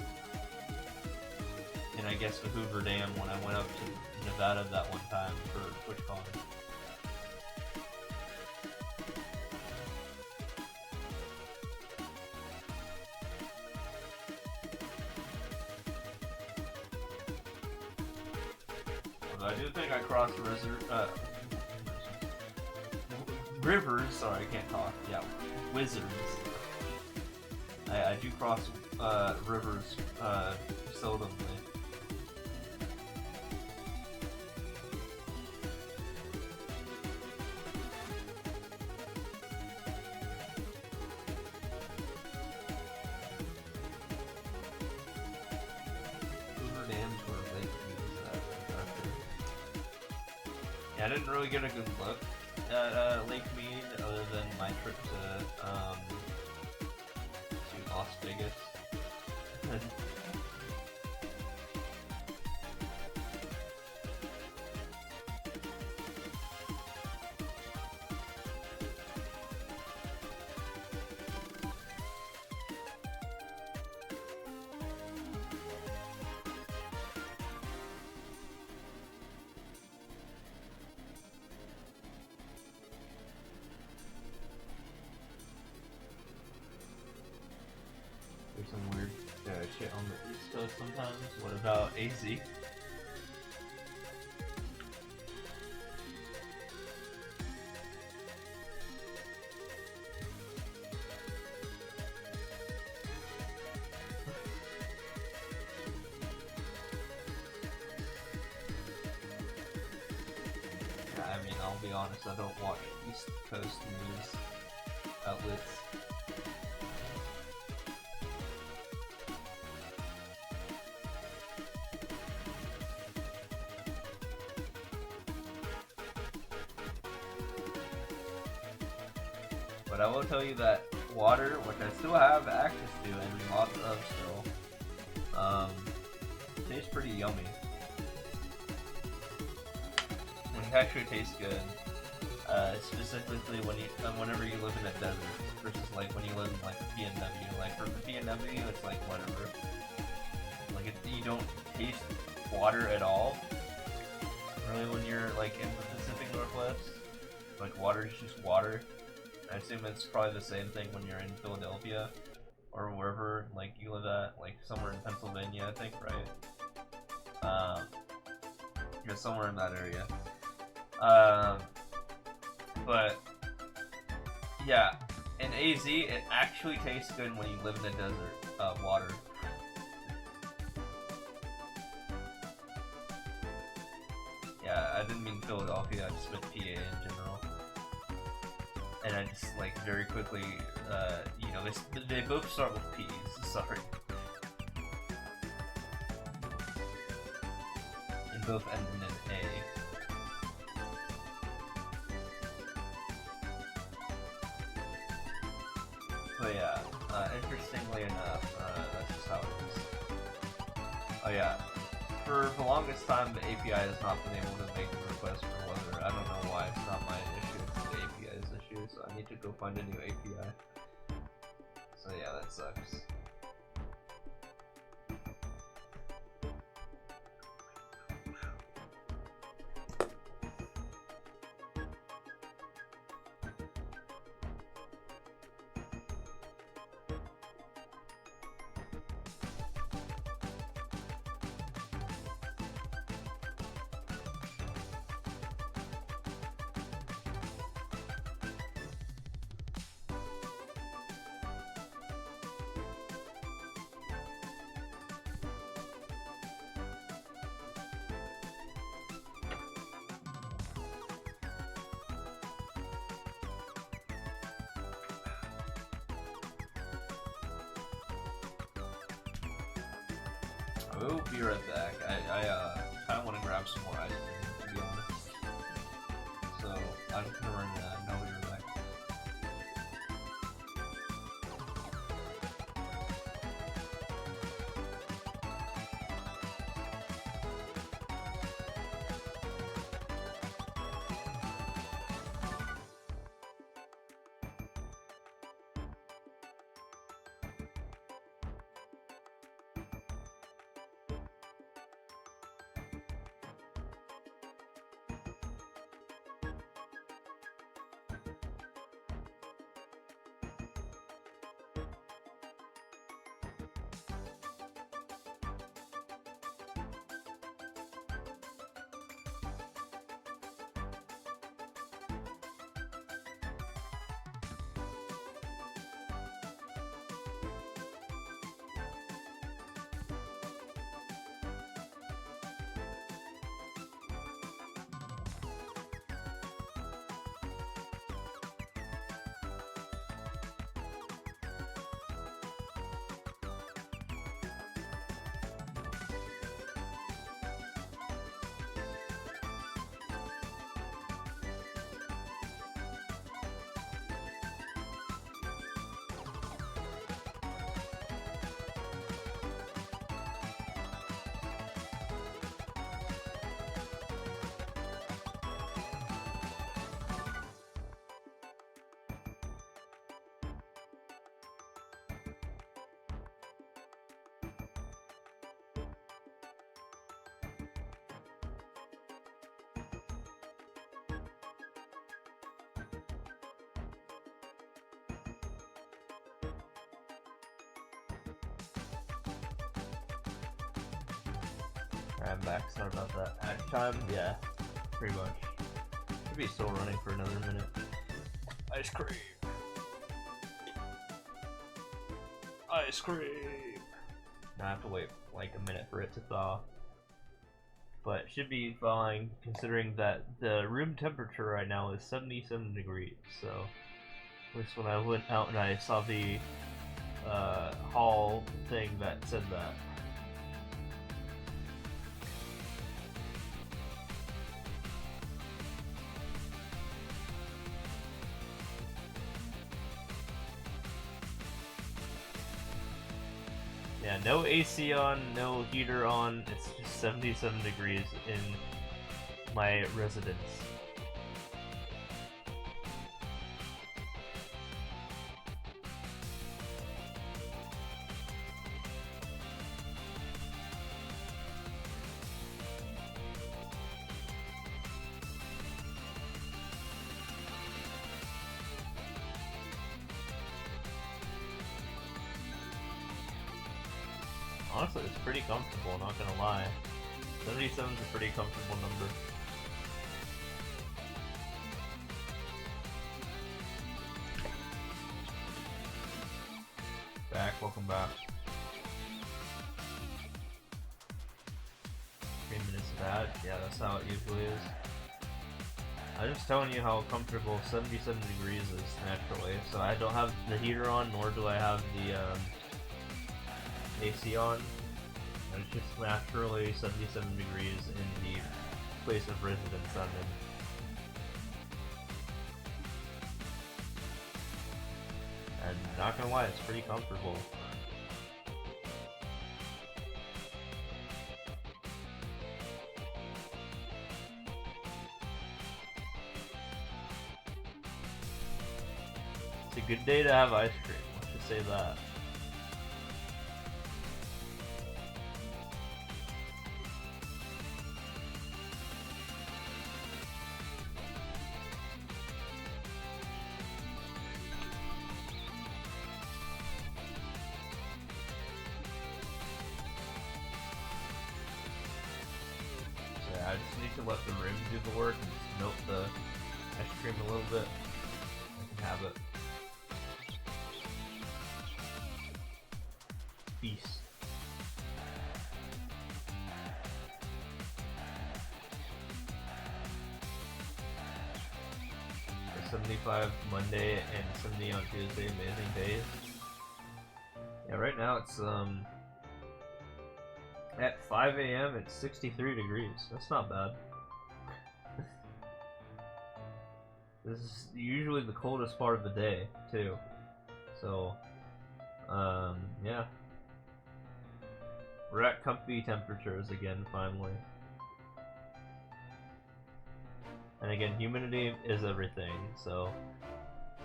And I guess the Hoover Dam when I went up to Nevada that one time for TwitchCon. I do think I crossed rivers. Sorry, I can't talk. Yeah, wizards. I do cross rivers seldomly. I didn't really get a good look at Lake Mead other than my trip to Las Vegas. There's some weird shit on the East Coast sometimes. What about AZ? be honest, I don't watch East Coast news outlets. But I will tell you that water, which I still have access to and lots of still, tastes pretty yummy. It actually tastes good. Specifically whenever you live in a desert versus like when you live in like a PNW. Like for the PNW, it's like whatever. Like you don't taste water at all. Really, when you're like in the Pacific Northwest, like water is just water. I assume it's probably the same thing when you're in Philadelphia or wherever like you live at, like somewhere in Pennsylvania, I think, right? Yeah, somewhere in that area. But yeah, in AZ, it actually tastes good when you live in the desert, water. Yeah, I didn't mean Philadelphia, I just meant PA in general. And I just, like, very quickly, you know, they both start with P's, sorry. And both end in an A. But yeah, interestingly enough, that's just how it is. Oh yeah, for the longest time the API has not been able to make a request for weather. I don't know why, it's not my issue, it's the API's issue, so I need to go find a new API. So yeah, that sucks. I will be right back. I kind of want to grab some more ice cream, to be honest. So I'm just gonna run that, and I'll be right back. I'm back, sorry about that. At time, yeah, pretty much. Should be still running for another minute. Ice cream! Ice cream! Now I have to wait like a minute for it to thaw. but should be fine considering that the room temperature right now is 77 degrees. So at least when I went out and I saw the hall thing that said that. Yeah, no AC on, no heater on, it's just 77 degrees in my residence. Honestly, it's pretty comfortable, not gonna lie. 77 is a pretty comfortable number. Welcome back. 3 minutes of that, yeah, that's how it usually is. I'm just telling you how comfortable 77 degrees is naturally. So I don't have the heater on, nor do I have the AC on. It's just naturally 77 degrees in the place of residence I'm in. And not gonna lie, it's pretty comfortable. It's a good day to have ice cream, let's just say that. I just need to let the rim do the work and just melt the ice cream a little bit. I can have it. Feast. The 75 Monday and 70 on Tuesday, amazing days. Yeah, right now it's at 5 AM it's 63 degrees. That's not bad. This is usually the coldest part of the day, too. So, yeah. We're at comfy temperatures again, finally. And again, humidity is everything, so,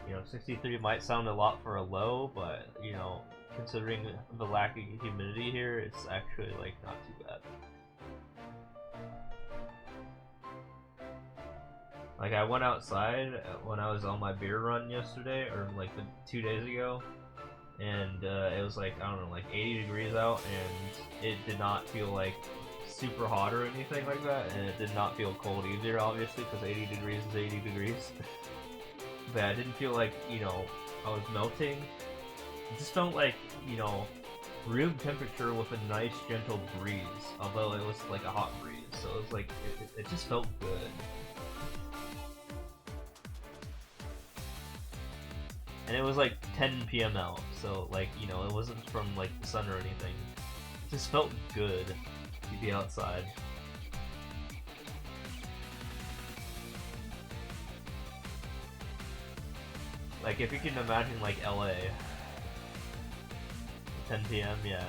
you know, 63 might sound a lot for a low, but, you know, considering the lack of humidity here, it's actually, like, not too bad. Like, I went outside when I was on my beer run yesterday, or, like, 2 days ago, and it was, like, I don't know, like, 80 degrees out, and it did not feel, like, super hot or anything like that, and it did not feel cold either, obviously, because 80 degrees is 80 degrees. But I didn't feel like, you know, I was melting. It just felt like, you know, room temperature with a nice gentle breeze, although it was like a hot breeze, so it was like, it just felt good. And it was like 10 PM out, so like, you know, it wasn't from like the sun or anything. It just felt good to be outside. Like, if you can imagine, like, LA, 10 PM, yeah.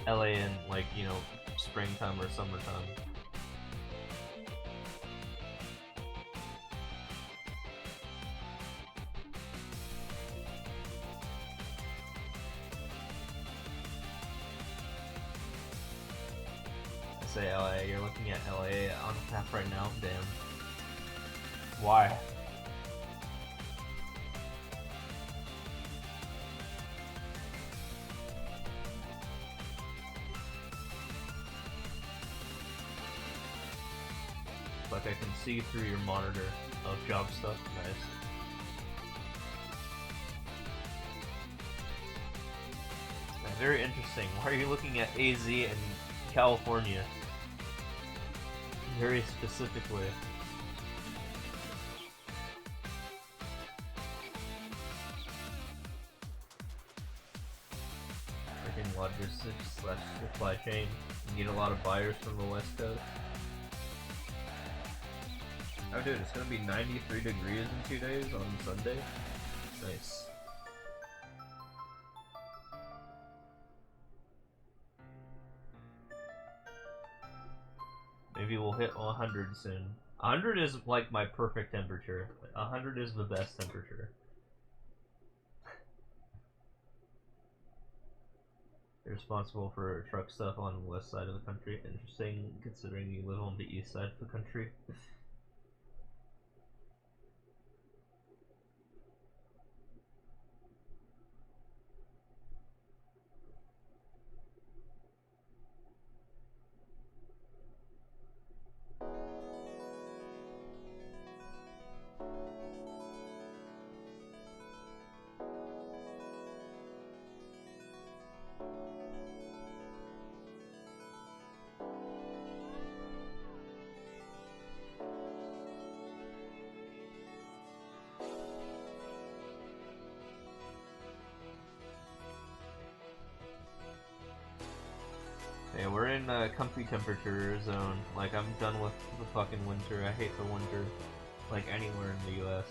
LA in, like, you know, springtime or summertime. Say LA, you're looking at LA on the map right now, damn. Why? Like I can see through your monitor of job stuff, nice. Very interesting. Why are you looking at AZ in California? Very specifically. Freaking logistics / supply chain. You need a lot of buyers from the West Coast. Oh dude, it's gonna be 93 degrees in 2 days on Sunday. Nice. Maybe we'll hit 100 soon. 100 is like my perfect temperature. 100 is the best temperature. You're responsible for truck stuff on the west side of the country. Interesting, considering you live on the east side of the country. Yeah, we're in a comfy temperature zone. Like, I'm done with the fucking winter. I hate the winter. Like, anywhere in the US.